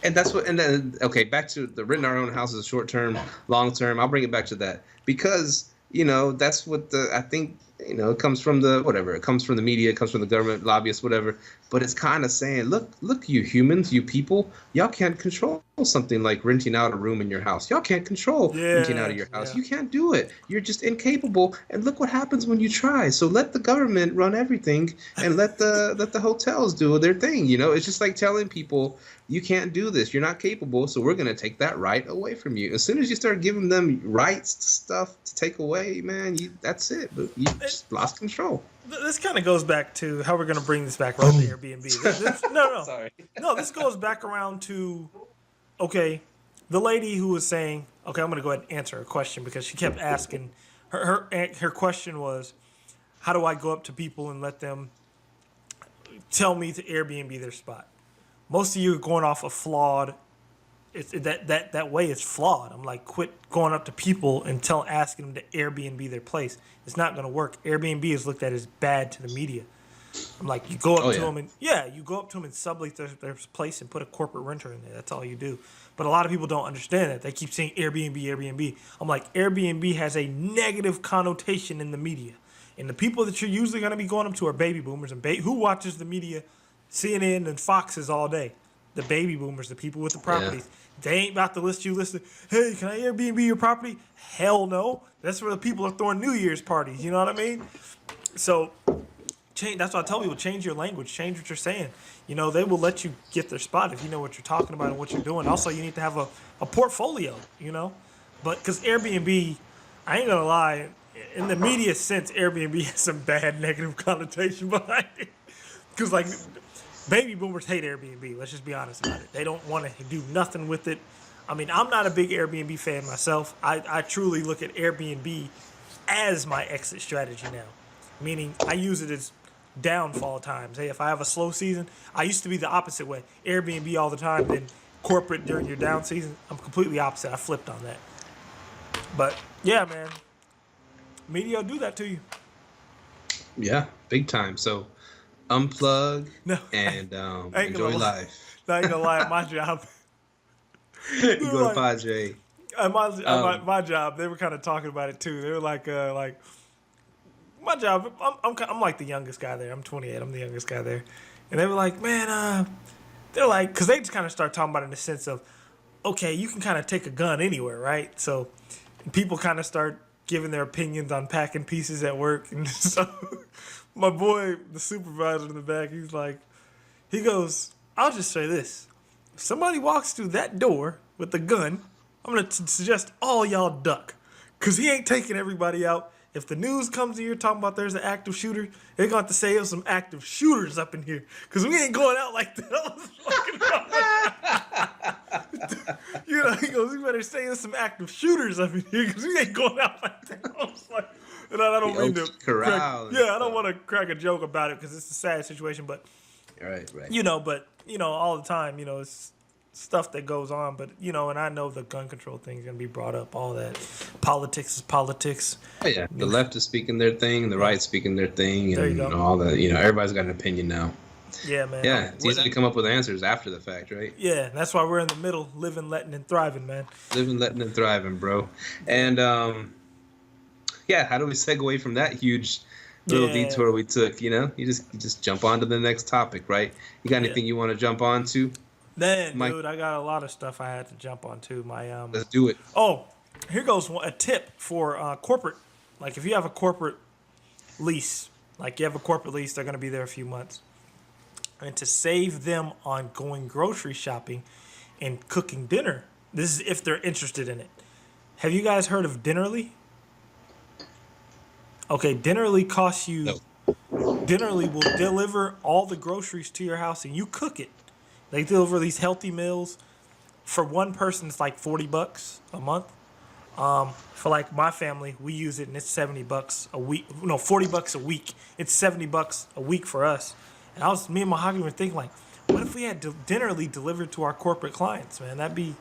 And that's what. And then, okay, back to the renting our own houses, short term, long term. I'll bring it back to that because, you know, that's what I think, you know, it comes from it comes from the media, it comes from the government, lobbyists, whatever. But it's kind of saying, look, you humans, you people, y'all can't control something like renting out a room in your house. Y'all can't control renting out of your house. Yeah. You can't do it. You're just incapable. And look what happens when you try. So let the government run everything and let the hotels do their thing. You know, it's just like telling people, you can't do this. You're not capable. So we're going to take that right away from you. As soon as you start giving them rights to stuff to take away, man, that's it. You just lost control. This kind of goes back to how we're going to bring this back around to Airbnb. No. Sorry. No, this goes back around to, okay, the lady who was saying, okay, I'm going to go ahead and answer her question because she kept asking. Her question was, how do I go up to people and let them tell me to Airbnb their spot? Most of you are going off a flawed. That way is flawed. I'm like, quit going up to people and asking them to Airbnb their place. It's not going to work. Airbnb is looked at as bad to the media. I'm like, you go up to them and you go up to them and sublease their place and put a corporate renter in there. That's all you do. But a lot of people don't understand that. They keep saying Airbnb. I'm like, Airbnb has a negative connotation in the media, and the people that you're usually going to be going up to are baby boomers and who watches the media, CNN and Foxes all day. The baby boomers, the people with the properties. They ain't about to listen. Hey, can I Airbnb your property? Hell no. That's where the people are throwing New Year's parties. You know what I mean? So, that's why I tell people, change your language. Change what you're saying. You know, they will let you get their spot if you know what you're talking about and what you're doing. Also, you need to have a portfolio, you know? But because Airbnb, I ain't going to lie, in the media sense, Airbnb has some bad negative connotation behind it. Because, like, baby boomers hate Airbnb. Let's just be honest about it. They don't want to do nothing with it. I mean, I'm not a big Airbnb fan myself. I truly look at Airbnb as my exit strategy now. Meaning, I use it as downfall times. Hey, if I have a slow season, I used to be the opposite way. Airbnb all the time, then corporate during your down season. I'm completely opposite. I flipped on that. But, yeah, man. Media will do that to you. Yeah, big time. So unplug No, and I ain't enjoy gonna lie. life. I ain't gonna lie. At my job, You they're go to like, Padre. at my, Um, my job, they were kind of talking about it too. They were like my job. I'm like the youngest guy there. I'm 28. I'm the youngest guy there, and they were like, man, they're like, because they just kind of start talking about it in the sense of, okay, you can kind of take a gun anywhere, right? So people kind of start giving their opinions on packing pieces at work, and so my boy, the supervisor in the back, he goes, I'll just say this: if somebody walks through that door with a gun, I'm gonna suggest all y'all duck, cause he ain't taking everybody out. If the news comes in here talking about there's an active shooter, they're going to have to say there's some active shooters up in here. Because we ain't going out like that. You know, he goes, you better say there's some active shooters up in here because we ain't going out like that. I was like, and I don't mean to corral. I don't want to crack a joke about it because it's a sad situation. But, Right. all the time, it's stuff that goes on, but and I know the gun control thing is gonna be brought up. All that politics is politics. Oh, yeah, the left is speaking their thing, the right speaking their thing, There you and go. all that. Everybody's got an opinion now. Yeah, man. Yeah, it's easy to come up with answers after the fact, right? Yeah, that's why we're in the middle, living, letting, and thriving, man. Living, letting, and thriving, bro. And yeah, how do we segue from that huge little detour we took? You just jump on to the next topic, right? You got anything you want to jump on to? Man, Mike, dude, I got a lot of stuff I had to jump on too. let's do it. Oh, here goes a tip for corporate. Like if you have a corporate lease, they're going to be there a few months, and to save them on going grocery shopping and cooking dinner. This is if they're interested in it. Have you guys heard of Dinnerly? Okay, Dinnerly costs you. No. Dinnerly will deliver all the groceries to your house and you cook it. They deliver these healthy meals. For one person, it's like $40 a month. For like my family, we use it and it's $70 a week. No, $40 a week. It's $70 a week for us. And me and Mahogany were thinking like, what if we had Dinnerly delivered to our corporate clients, man? That'd be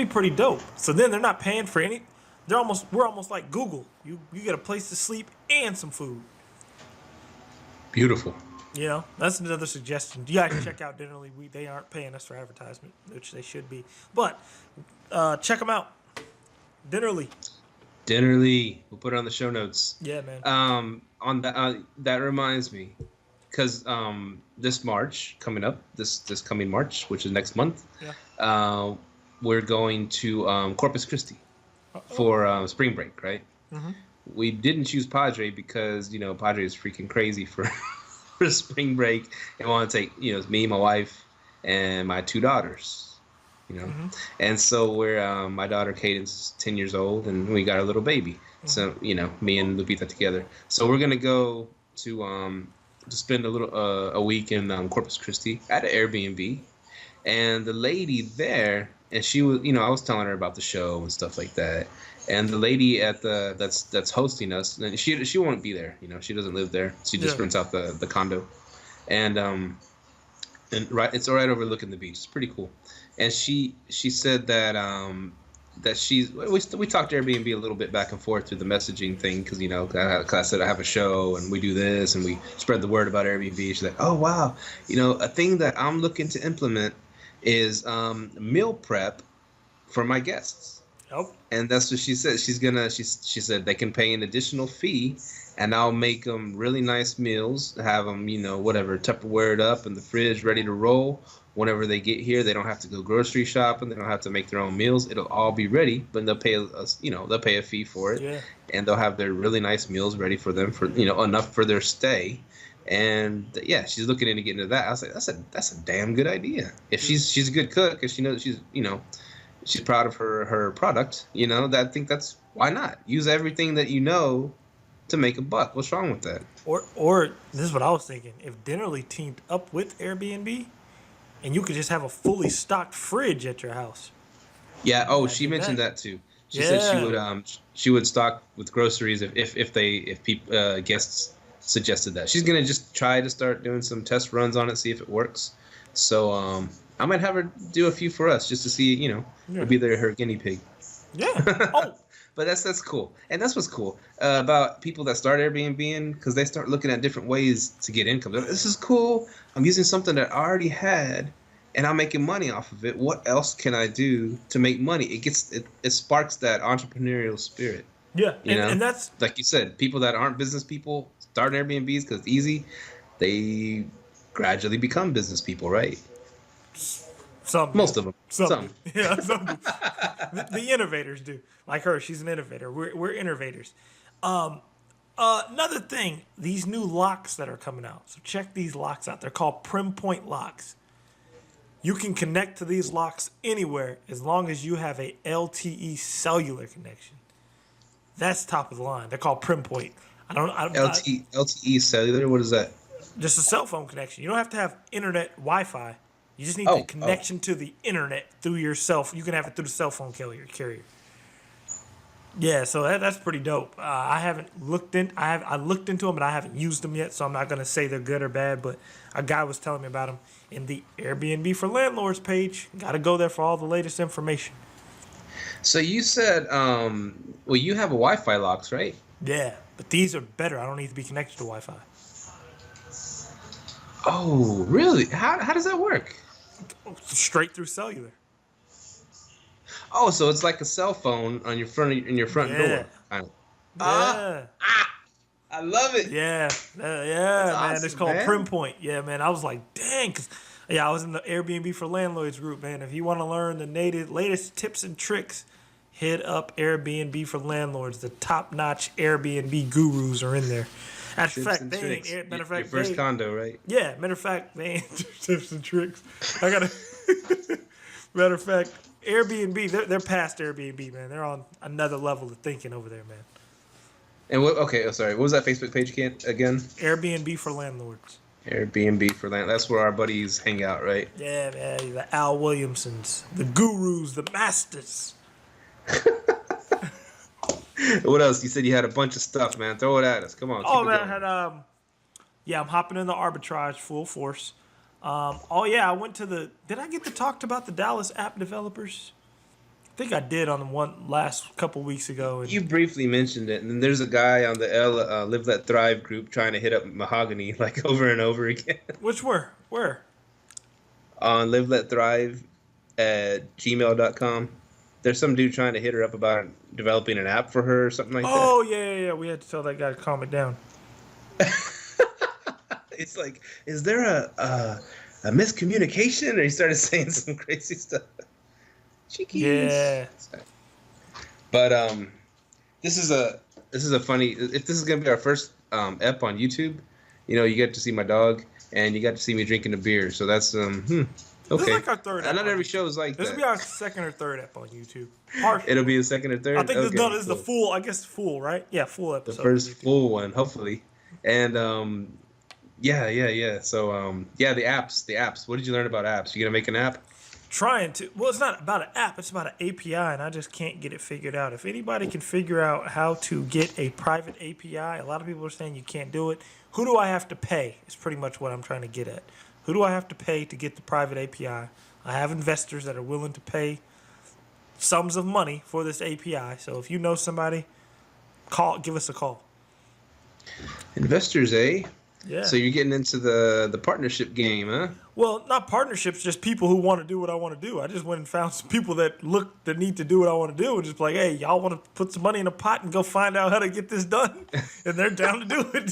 pretty dope. So then they're not paying for any. We're almost like Google. You get a place to sleep and some food. Beautiful. That's another suggestion. You guys check out Dinnerly. They aren't paying us for advertisement, which they should be. But check them out. Dinnerly. We'll put it on the show notes. Yeah, man. On that reminds me, because this March coming up, this coming March, which is next month, we're going to Corpus Christi for spring break, right? Mm-hmm. We didn't choose Padre because Padre is freaking crazy for spring break. They want to take me, my wife, and my two daughters. Mm-hmm. And so we're my daughter Cadence is 10 years old, and we got a little baby. Mm-hmm. So me and Lupita together. So we're gonna go to spend a week in Corpus Christi at an Airbnb, and the lady there, and she was I was telling her about the show and stuff like that. And the lady at that's hosting us, and she won't be there. She doesn't live there. She just rents out the condo, and it's right overlooking the beach. It's pretty cool. And she said that we talked to Airbnb a little bit back and forth through the messaging thing because I said I have a show and we do this and we spread the word about Airbnb. She's like, oh wow, a thing that I'm looking to implement is meal prep for my guests. Nope. And that's what she said. She said they can pay an additional fee, and I'll make them really nice meals. Have them, whatever, Tupperware it up in the fridge, ready to roll. Whenever they get here, they don't have to go grocery shopping. They don't have to make their own meals. It'll all be ready, but they'll pay us, they'll pay a fee for it, and they'll have their really nice meals ready for them for enough for their stay. And yeah, she's looking into getting into that. I was like, that's a damn good idea. If she's a good cook, if she knows she's she's proud of her product, I think that's why not use everything that to make a buck. What's wrong with that? Or this is what I was thinking. If Dinnerly teamed up with Airbnb, and you could just have a fully stocked fridge at your house. Yeah. Oh, she mentioned that too. She said she would stock with groceries if people guests suggested that. She's gonna just try to start doing some test runs on it, see if it works. So I might have her do a few for us just to see, we'll be her guinea pig. Yeah. Oh, But that's cool, and that's what's cool about people that start Airbnb because they start looking at different ways to get income. They're like, this is cool. I'm using something that I already had, and I'm making money off of it. What else can I do to make money? It sparks that entrepreneurial spirit. Yeah, and that's like you said, people that aren't business people start Airbnbs because it's easy. They gradually become business people, right? Most of them. Some. Yeah, some do. The innovators do. Like her, she's an innovator. We're innovators. Another thing, these new locks that are coming out. So check these locks out. They're called Prim Point locks. You can connect to these locks anywhere as long as you have a LTE cellular connection. That's top of the line. They're called Prim Point. LTE cellular. What is that? Just a cell phone connection. You don't have to have internet Wi-Fi. You just need the connection to the internet through your You can have it through the cell phone carrier. Yeah, so that's pretty dope. I haven't looked in. I looked into them, but I haven't used them yet. So I'm not gonna say they're good or bad. But a guy was telling me about them in the Airbnb for landlords page. Got to go there for all the latest information. So you said, well, you have a Wi-Fi locks, right? Yeah, but these are better. I don't need to be connected to Wi-Fi. Oh, really? How does that work? Straight through cellular. Oh, so it's like a cell phone on your front door. I love it. Yeah, man. Awesome, it's called Prim Point. Yeah, man. I was like, dang, I was in the Airbnb for landlords group, man. If you want to learn the latest tips and tricks, hit up Airbnb for landlords. The top-notch Airbnb gurus are in there. Matter of fact, your first condo, right? Yeah, matter of fact, they ain't tips and tricks. Matter of fact, Airbnb, they're past Airbnb, man. They're on another level of thinking over there, man. And what was that Facebook page again? Airbnb for landlords. Airbnb for land. That's where our buddies hang out, right? Yeah, man. The Al Williamsons, the gurus, the masters. What else? You said you had a bunch of stuff, man. Throw it at us. Come on. I had I'm hopping in the arbitrage full force. I went to did I get to talk about the Dallas app developers? I think I did on the one last couple weeks ago. You briefly mentioned it, and then there's a guy on the Live Let Thrive group trying to hit up Mahogany like over and over again. Where? On Live Let Thrive at gmail.com. There's some dude trying to hit her up about developing an app for her or something like that. Oh, yeah. We had to tell that guy to calm it down. It's like, is there a miscommunication? Or he started saying some crazy stuff. Cheeky. Yeah. But this is a funny. If this is gonna be our first ep on YouTube, you get to see my dog and you got to see me drinking a beer. So that's okay. This is like our third. Not every show is like this that. This will be our second or third ep on YouTube. It'll be a second or third. I think this is the full. I guess full, right? Yeah, full episode. The first full one, hopefully. And yeah. So the apps. What did you learn about apps? You gonna make an app? Trying to. Well, it's not about an app. It's about an API, and I just can't get it figured out. If anybody can figure out how to get a private API, a lot of people are saying you can't do it. Who do I have to pay? Is pretty much what I'm trying to get at. Who do I have to pay to get the private API? I have investors that are willing to pay sums of money for this API. So if you know somebody, give us a call. Investors, eh? Yeah. So you're getting into the partnership game, huh? Well, not partnerships, just people who want to do what I want to do. I just went and found some people that need to do what I want to do, and just like, hey, y'all want to put some money in a pot and go find out how to get this done, and they're down to do it.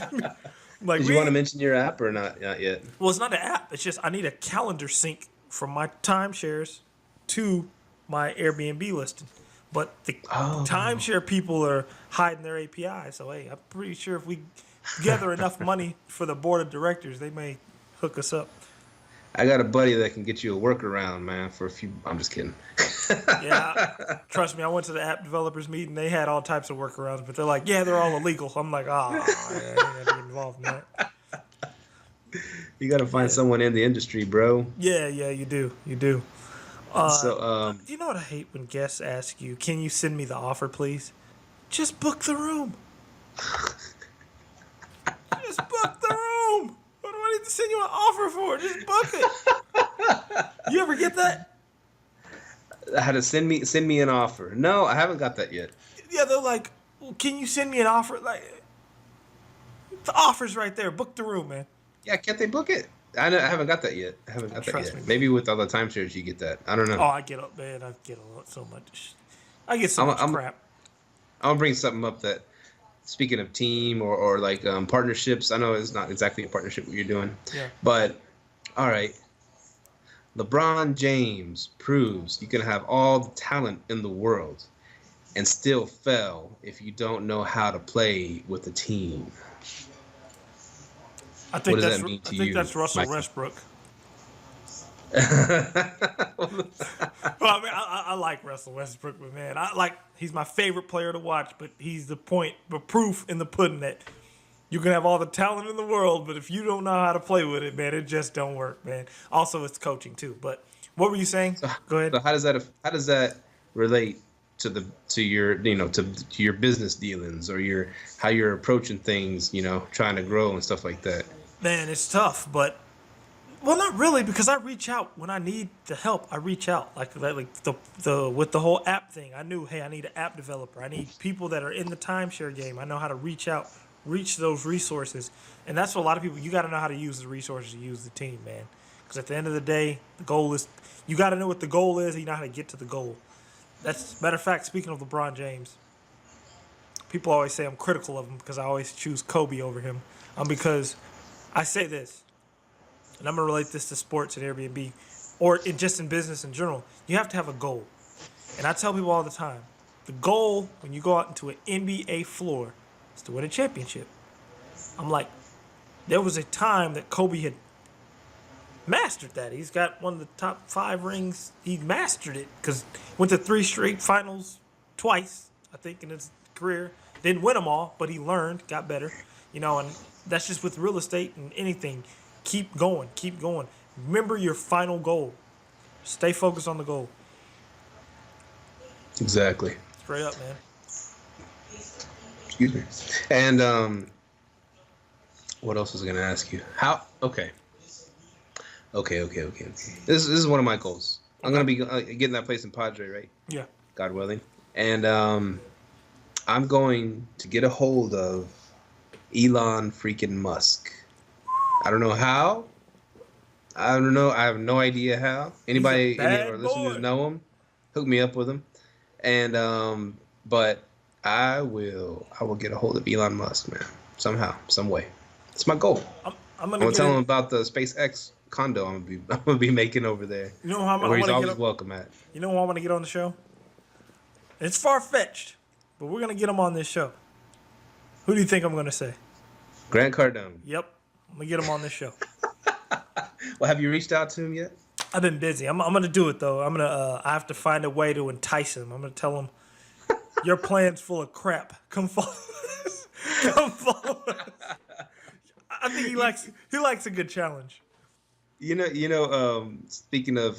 Like, did you want to mention your app or not? Not yet. Well, it's not an app. It's just I need a calendar sync from my timeshares to my Airbnb listing. But the timeshare people are hiding their API. So, hey, I'm pretty sure if we gather enough money for the board of directors, they may hook us up. I got a buddy that can get you a workaround, man, for a few. I'm just kidding. Yeah, trust me. I went to the app developers meeting. They had all types of workarounds, but they're like, yeah, they're all illegal. I'm like, I ain't gonna get involved in that. You got to find someone in the industry, bro. Yeah, you do. You do. You know what I hate when guests ask you, can you send me the offer, please? Just book the room. Just book the room. What do I need to send you an offer for? Just book it. You ever get that? How to send me an offer? No, I haven't got that yet. Yeah, they're like, well, can you send me an offer? Like, the offer's right there. Book the room, man. Yeah, can't they book it? I haven't got that yet. I haven't got that Trust yet. me, man. Maybe with all the timeshares you get that. I don't know. Oh, I get up, man. I get a lot, so much. I get so I'm, much I'm, crap. I'll bring something up that, speaking of team or like partnerships, I know it's not exactly a partnership what you're doing, Yeah. but all right. LeBron James proves you can have all the talent in the world and still fail if you don't know how to play with a team. I think What does that's that mean to I think you, that's Russell Myka? Westbrook. Well, I mean, I like Russell Westbrook, but man, he's my favorite player to watch. But he's the proof in the pudding that you can have all the talent in the world, but if you don't know how to play with it, man, it just don't work, man. Also, it's coaching too. But what were you saying? So, Go ahead. so how does that relate to your to your business dealings or your how you're approaching things, trying to grow and stuff like that? Man, it's tough, but well, not really, because I reach out when I need the help. I reach out like the with the whole app thing. I knew, hey, I need an app developer. I need people that are in the timeshare game. I know how to reach out, reach those resources, and that's what a lot of people. You got to know how to use the resources to use the team, man. Because at the end of the day, the goal is you got to know what the goal is. And you know how to get to the goal. That's matter of fact. Speaking of LeBron James, people always say I'm critical of him because I always choose Kobe over him. Because I say this, and I'm gonna relate this to sports and Airbnb, or just in business in general. You have to have a goal, and I tell people all the time, the goal when you go out into an NBA floor is to win a championship. I'm like, there was a time that Kobe had mastered that. He's got one of the top 5 rings. He mastered it because went to 3 straight finals twice, I think, in his career. Didn't win them all, but he learned, got better, and that's just with real estate and anything. Keep going, keep going. Remember your final goal. Stay focused on the goal. Exactly. Straight up, man. Excuse me. And what else was I gonna ask you? How? Okay. This is one of my goals. I'm gonna be getting that place in Padre, right? Yeah. God willing. And I'm going to get a hold of Elon freaking Musk. I don't know how. I don't know. I have no idea how. Anybody, any of our listeners know him? Hook me up with him. And but I will get a hold of Elon Musk, man. Somehow, some way. It's my goal. I'm gonna tell him about the SpaceX condo I'm gonna be making over there. You know how where he's always welcome at. You know who I want to get on the show? It's far fetched, but we're gonna get him on this show. Who do you think I'm gonna say? Grant Cardone. Yep, I'm gonna get him on this show. Well, have you reached out to him yet? I've been busy. I'm gonna do it though. I have to find a way to entice him. I'm gonna tell him your plan's full of crap. Come follow us. Come follow us. I think he likes a good challenge. Speaking of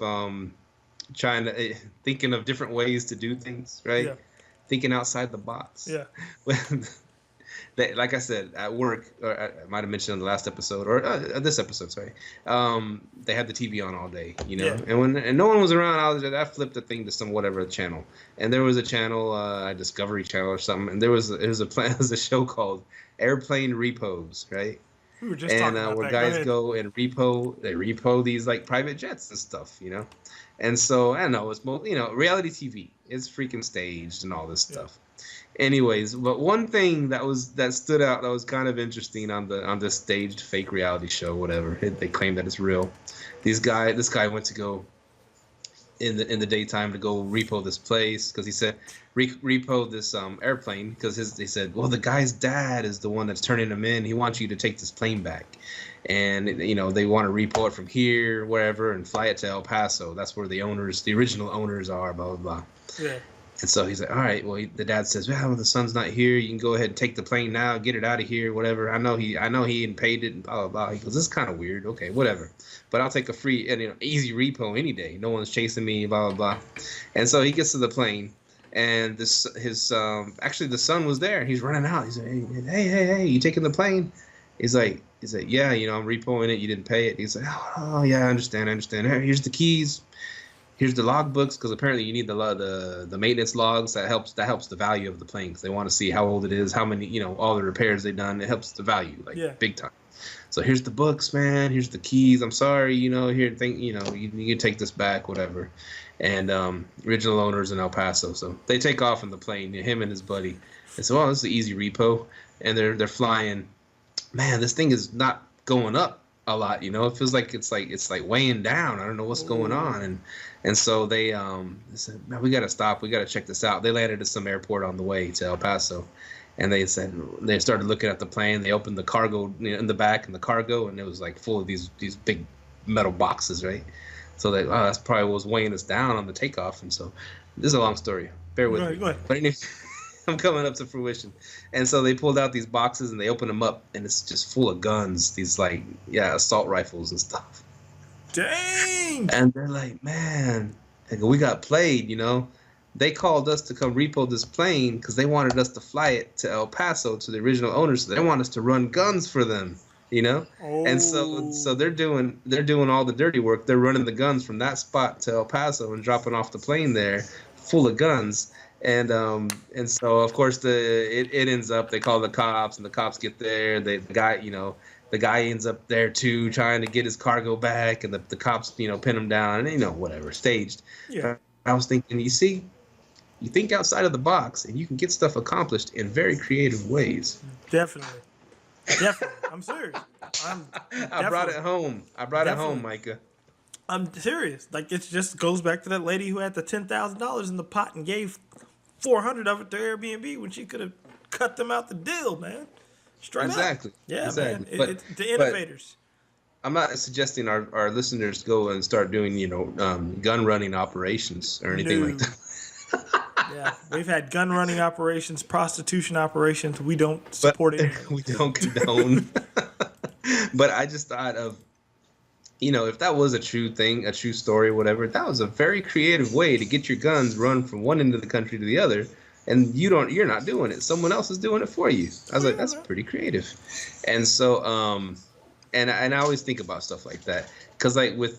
thinking of different ways to do things, right? Yeah. Thinking outside the box. Yeah. Like I said, at work, or I might have mentioned in the last episode, or this episode, sorry. They had the TV on all day, Yeah. and no one was around. I flipped the thing to some whatever channel, and there was a channel, a Discovery Channel or something, and it was a show called Airplane Repos, right? We were just talking about where that. guys go and repo these like private jets and stuff, And so I don't know, it's reality TV. It's freaking staged and all this stuff. Anyways, but one thing that stood out that was kind of interesting on this staged fake reality show, whatever they claim that it's real. This guy went to go in the daytime to go repo this place because he said repo this airplane because they said, well, the guy's dad is the one that's turning him in. He wants you to take this plane back, and they want to repo it from here, wherever, and fly it to El Paso. That's where the original owners are. Blah blah blah. Yeah. And so he's like, all right, well, the dad says, well, the son's not here. You can go ahead and take the plane now, get it out of here, whatever. I know he hadn't paid it and blah, blah, blah. He goes, this is kind of weird. Okay, whatever. But I'll take a free and easy repo any day. No one's chasing me, blah, blah, blah. And so he gets to the plane, and actually the son was there. He's running out. He's like, hey, you taking the plane? He's like, yeah, I'm repoing it. You didn't pay it. He's like, oh, yeah, I understand. Here's the keys. here's the log books, because apparently you need the maintenance logs. That helps the value of the plane, because they want to see how old it is, how many, all the repairs they've done. It helps the value, big time. So here's the books, man. Here's the keys. I'm sorry, here, you can take this back, whatever. And original owners in El Paso. So they take off in the plane, him and his buddy. And so, this is an easy repo. And they're flying. Man, this thing is not going up a lot, It feels like it's like weighing down. I don't know what's going on. And so they said, man, we got to stop. We got to check this out. They landed at some airport on the way to El Paso. And they started looking at the plane. They opened the cargo in the back, and the cargo, and it was like full of these big metal boxes, right? So that's probably what was weighing us down on the takeoff. And so this is a long story. Bear with me. Go ahead. But anyway, I'm coming up to fruition. And so they pulled out these boxes and they opened them up, and it's just full of guns. These assault rifles and stuff. Dang! And they're like, man, we got played, They called us to come repo this plane because they wanted us to fly it to El Paso to the original owners. So they want us to run guns for them, And so they're doing all the dirty work. They're running the guns from that spot to El Paso and dropping off the plane there, full of guns. And so of course it ends up, they call the cops, and the cops get there. The guy ends up there too, trying to get his cargo back, and the cops pin him down, and whatever, staged. Yeah. I was thinking, you think outside of the box, and you can get stuff accomplished in very creative ways. Definitely. I'm serious. I brought it home. Myka. I'm serious. It just goes back to that lady who had the $10,000 in the pot and gave $400 of it to Airbnb when she could have cut them out the deal, man. Straight exactly. up. Yeah, exactly. Man. It's the innovators. I'm not suggesting our listeners go and start doing, gun running operations or anything like that. Yeah, we've had gun running operations, prostitution operations. We don't support it. We don't condone. But I just thought of, if that was a true thing, a true story, whatever, that was a very creative way to get your guns run from one end of the country to the other, and you're not doing it. Someone else is doing it for you. I was like, that's pretty creative. And so, and I always think about stuff like that, because the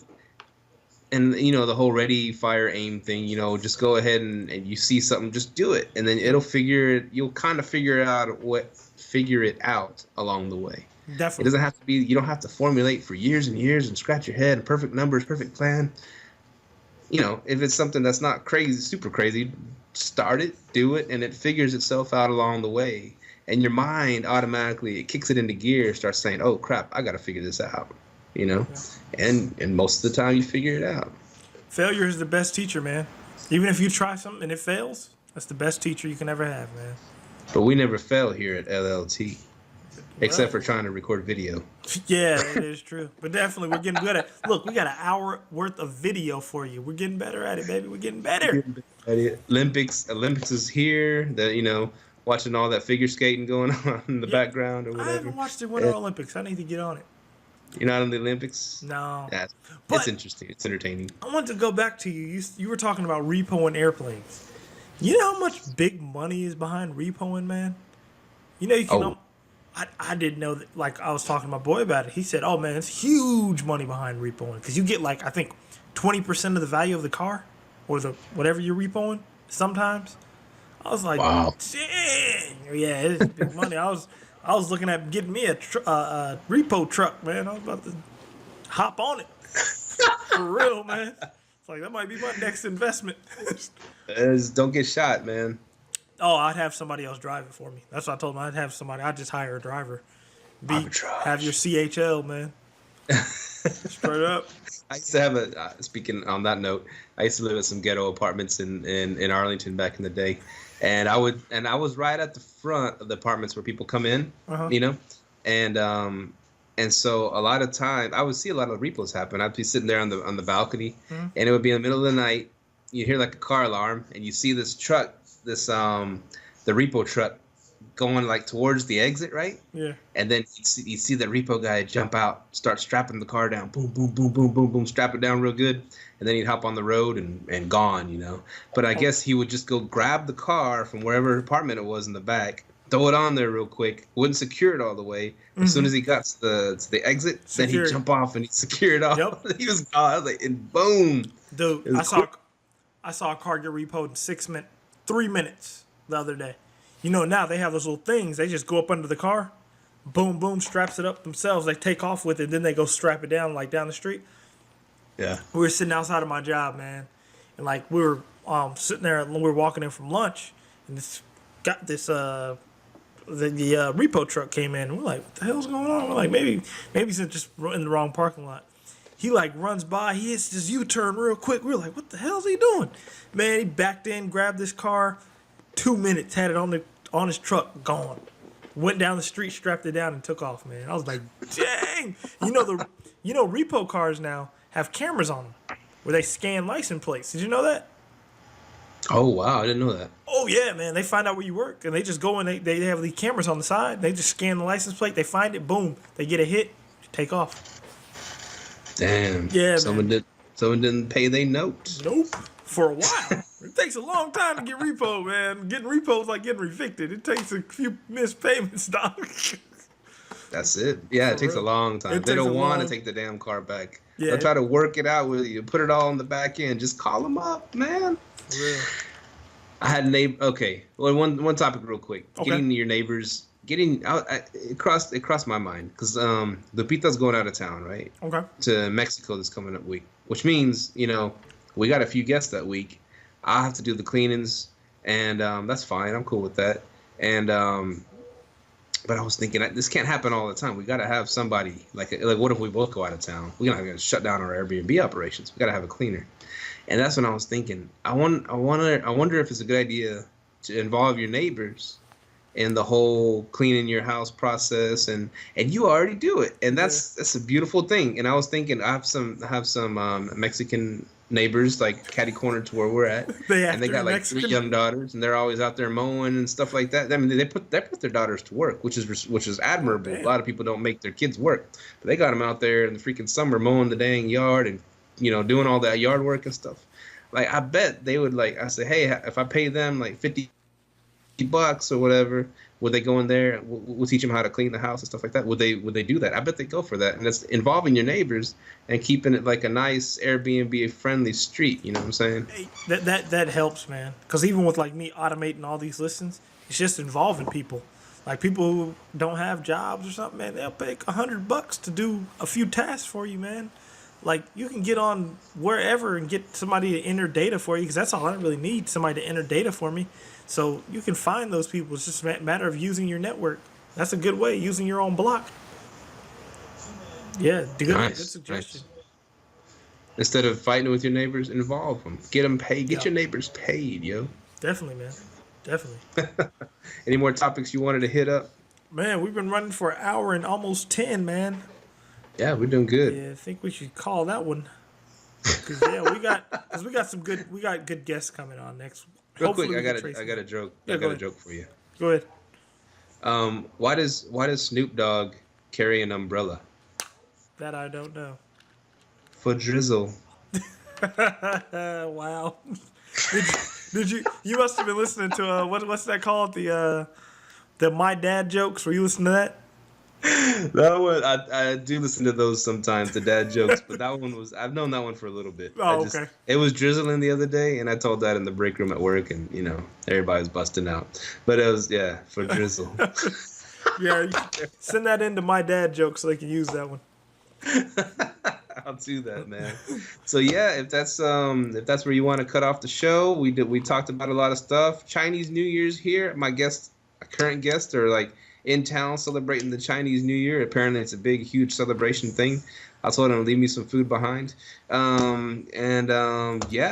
whole ready, fire, aim thing, just go ahead and you see something, just do it. And then you'll kind of figure it out along the way. Definitely. It doesn't have to be, you don't have to formulate for years and years and scratch your head, perfect numbers, perfect plan. If it's something that's not crazy, super crazy, start it, do it, and it figures itself out along the way. And your mind automatically, it kicks it into gear, starts saying, oh crap, I got to figure this out. Yeah. And most of the time you figure it out. Failure is the best teacher, man. Even if you try something and it fails, that's the best teacher you can ever have, man. But we never fail here at LLT, except for trying to record video. Yeah, that is true. But definitely we're getting good at it. Look, we got an hour worth of video for you. We're getting better at it, baby. We're getting better. Olympics is here. Watching all that figure skating going on in the background or whatever. I haven't watched the Winter Olympics. I need to get on it. You're not in the Olympics? No. Yeah, it's interesting. It's entertaining. I want to go back to you. You were talking about repoing airplanes. You know how much big money is behind repoing, man? You can... I didn't know that. I was talking to my boy about it. He said, oh, man, it's huge money behind repoing. Because you get, I think, 20% of the value of the car or whatever you're repoing sometimes. I was like, wow. Dang. Yeah, it's big money. I was looking at getting me a repo truck, man. I was about to hop on it. For real, man. It's that might be my next investment. Don't get shot, man. Oh, I'd have somebody else drive it for me. That's what I told him. I'd just hire a driver. Have your CHL, man. Straight up. I used to have speaking on that note, I used to live at some ghetto apartments in Arlington back in the day. And I was right at the front of the apartments where people come in, and so a lot of times I would see a lot of repos happen. I'd be sitting there on the balcony, and it would be in the middle of the night. You hear a car alarm, and you see this truck, the repo truck, going towards the exit, right? Yeah. And then you see the repo guy jump out, start strapping the car down, boom, boom, boom, boom, boom, boom, strap it down real good, and then he'd hop on the road and gone, But I guess he would just go grab the car from wherever apartment it was in the back, throw it on there real quick. Wouldn't secure it all the way. As soon as he got to the exit, then he'd jump off and he'd secure it off. Yep. He was gone. I was like, and boom. Dude, I saw a car get repoed in 3 minutes the other day. You know, now they have those little things. They just go up under the car, boom, boom, straps it up themselves. They take off with it, then they go strap it down like down the street. Yeah. We were sitting outside of my job, man, and like we were sitting there. We were walking in from lunch, and the repo truck came in. And we're like, what the hell's going on? We're like, maybe he's just in the wrong parking lot. He like runs by, he hits this U-turn real quick. We're like, what the hell's he doing? Man, he backed in, grabbed this car, 2 minutes, had it on his truck, gone. Went down the street, strapped it down, and took off, man. I was like, dang. You know repo cars now have cameras on them where they scan license plates. Did you know that? Oh wow, I didn't know that. Oh yeah, man. They find out where you work, and they just go and they have these cameras on the side. They just scan the license plate. They find it, boom. They get a hit, take off. Damn. Yeah, Someone didn't pay their note. Nope. For a while. It takes a long time to get repo, man. Getting repo is like getting evicted. It takes a few missed payments, dog. That's it. Yeah, it takes a long time. They don't want to take the damn car back. Yeah. They'll try to work it out with you. Put it all on the back end. Just call them up, man. For real. I had Okay. Well, one topic real quick. Okay. Getting your neighbors. It crossed my mind because Lupita's going out of town, right? Okay. To Mexico this coming up week, which means we got a few guests that week. I'll have to do the cleanings, and that's fine. I'm cool with that. And but I was thinking this can't happen all the time. We got to have somebody like what if we both go out of town? We're not gonna shut down our Airbnb operations. We got to have a cleaner. And that's when I was thinking. I wonder if it's a good idea to involve your neighbors in the whole cleaning your house process, and you already do it, and that's a beautiful thing. And I was thinking, I have some Mexican neighbors like catty corner to where we're at, and they got like Mexican 3 young daughters, and they're always out there mowing and stuff like that. I mean, they put their daughters to work, which is admirable. A lot of people don't make their kids work, but they got them out there in the freaking summer mowing the dang yard and doing all that yard work and stuff. Like, I bet they would I say, hey, if I pay them like $50 or whatever, would they go in there? We'll teach them how to clean the house and stuff like that. Would they do that? I bet they go for that. And that's involving your neighbors and keeping it like a nice Airbnb friendly street. You know what I'm saying? Hey, that helps, man. Because even with like me automating all these listings, it's just involving people. Like people who don't have jobs or something, man, they'll pay $100 to do a few tasks for you, man. Like, you can get on wherever and get somebody to enter data for you, because that's all I really need, somebody to enter data for me. So you can find those people. It's just a matter of using your network. That's a good way, using your own block. Yeah, good suggestion. Nice. Instead of fighting with your neighbors, involve them. Get them paid. Get your neighbors paid, yo. Definitely, man. Definitely. Any more topics you wanted to hit up? Man, we've been running for an hour and almost 10, man. Yeah, we're doing good. Yeah, I think we should call that one. Cause we got good guests coming on next. Real quick, I got a joke. Yeah, I got a joke for you. Go ahead. Why does Snoop Dogg carry an umbrella? That I don't know. For drizzle. Wow. Did you? You must have been listening to what's that called? The My Dad jokes. Were you listening to that? That one, I do listen to those sometimes, the dad jokes, but that one I've known that one for a little bit. Oh, okay. It was drizzling the other day, and I told that in the break room at work, and everybody was busting out. But it was for drizzle. Yeah, send that into My Dad jokes so they can use that one. I'll do that, man. So yeah, if that's where you want to cut off the show, we talked about a lot of stuff. Chinese New Year's here. My current guests are like in town celebrating the Chinese New Year. Apparently, it's a big, huge celebration thing. I told him to leave me some food behind. Yeah,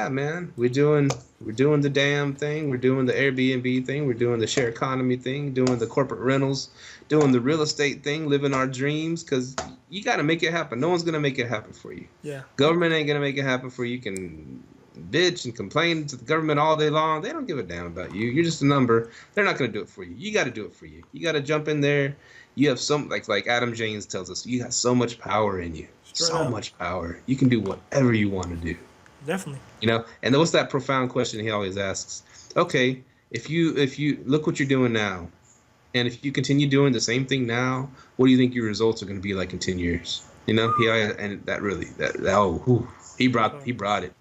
man, we're doing the damn thing. We're doing the Airbnb thing. We're doing the share-conomy thing. Doing the corporate rentals. Doing the real estate thing. Living our dreams, because you got to make it happen. No one's gonna make it happen for you. Yeah. Government ain't gonna make it happen for you. You can bitch and complain to the government all day long. They don't give a damn about you. You're just a number. They're not going to do it for you. You got to do it for you. You got to jump in there. You have like Adam James tells us, you got so much power in you. So much power. You can do whatever you want to do. Definitely. And what's that profound question he always asks? Okay, if you look what you're doing now, And if you continue doing the same thing now, what do you think your results are going to be like in 10 years? You know, and that really, he brought it. He brought it,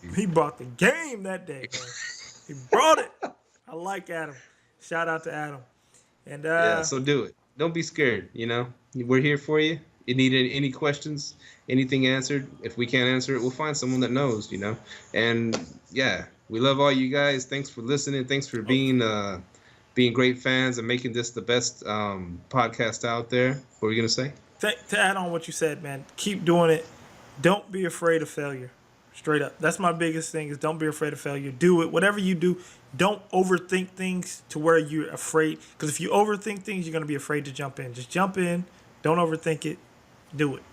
dude. He brought the game that day, man. He brought it. I like Adam. Shout out to Adam. And yeah, so do it. Don't be scared. You know, we're here for you. You need any questions, anything answered? If we can't answer it, we'll find someone that knows. You know, and yeah, we love all you guys. Thanks for listening. Thanks for being great fans and making this the best podcast out there. What were you gonna say? To add on what you said, man, keep doing it. Don't be afraid of failure. Straight up. That's my biggest thing is don't be afraid of failure. Do it. Whatever you do, don't overthink things to where you're afraid. Because if you overthink things, you're going to be afraid to jump in. Just jump in. Don't overthink it. Do it.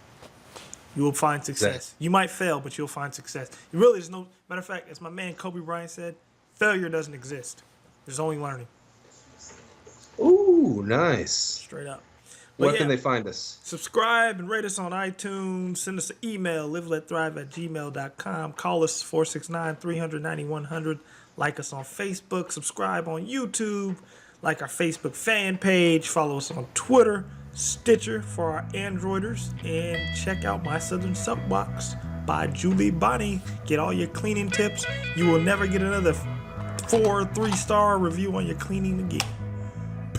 You will find success. Exactly. You might fail, but you'll find success. Really, there's no... Matter of fact, as my man Kobe Bryant said, failure doesn't exist. There's only learning. Ooh, nice. Straight up. Where can they find us? Subscribe and rate us on iTunes. Send us an email, liveletthrive@gmail.com. Call us 469-300-9100. Like us on Facebook. Subscribe on YouTube. Like our Facebook fan page. Follow us on Twitter, Stitcher for our Androiders. And check out My Southern Soapbox by Julie Bonnie. Get all your cleaning tips. You will never get another 4 or 3-star review on your cleaning again.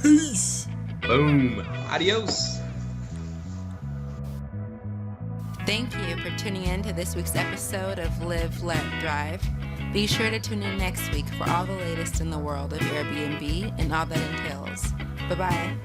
Peace. Boom. Adios. Thank you for tuning in to this week's episode of Live, Let, Thrive. Be sure to tune in next week for all the latest in the world of Airbnb and all that entails. Bye-bye.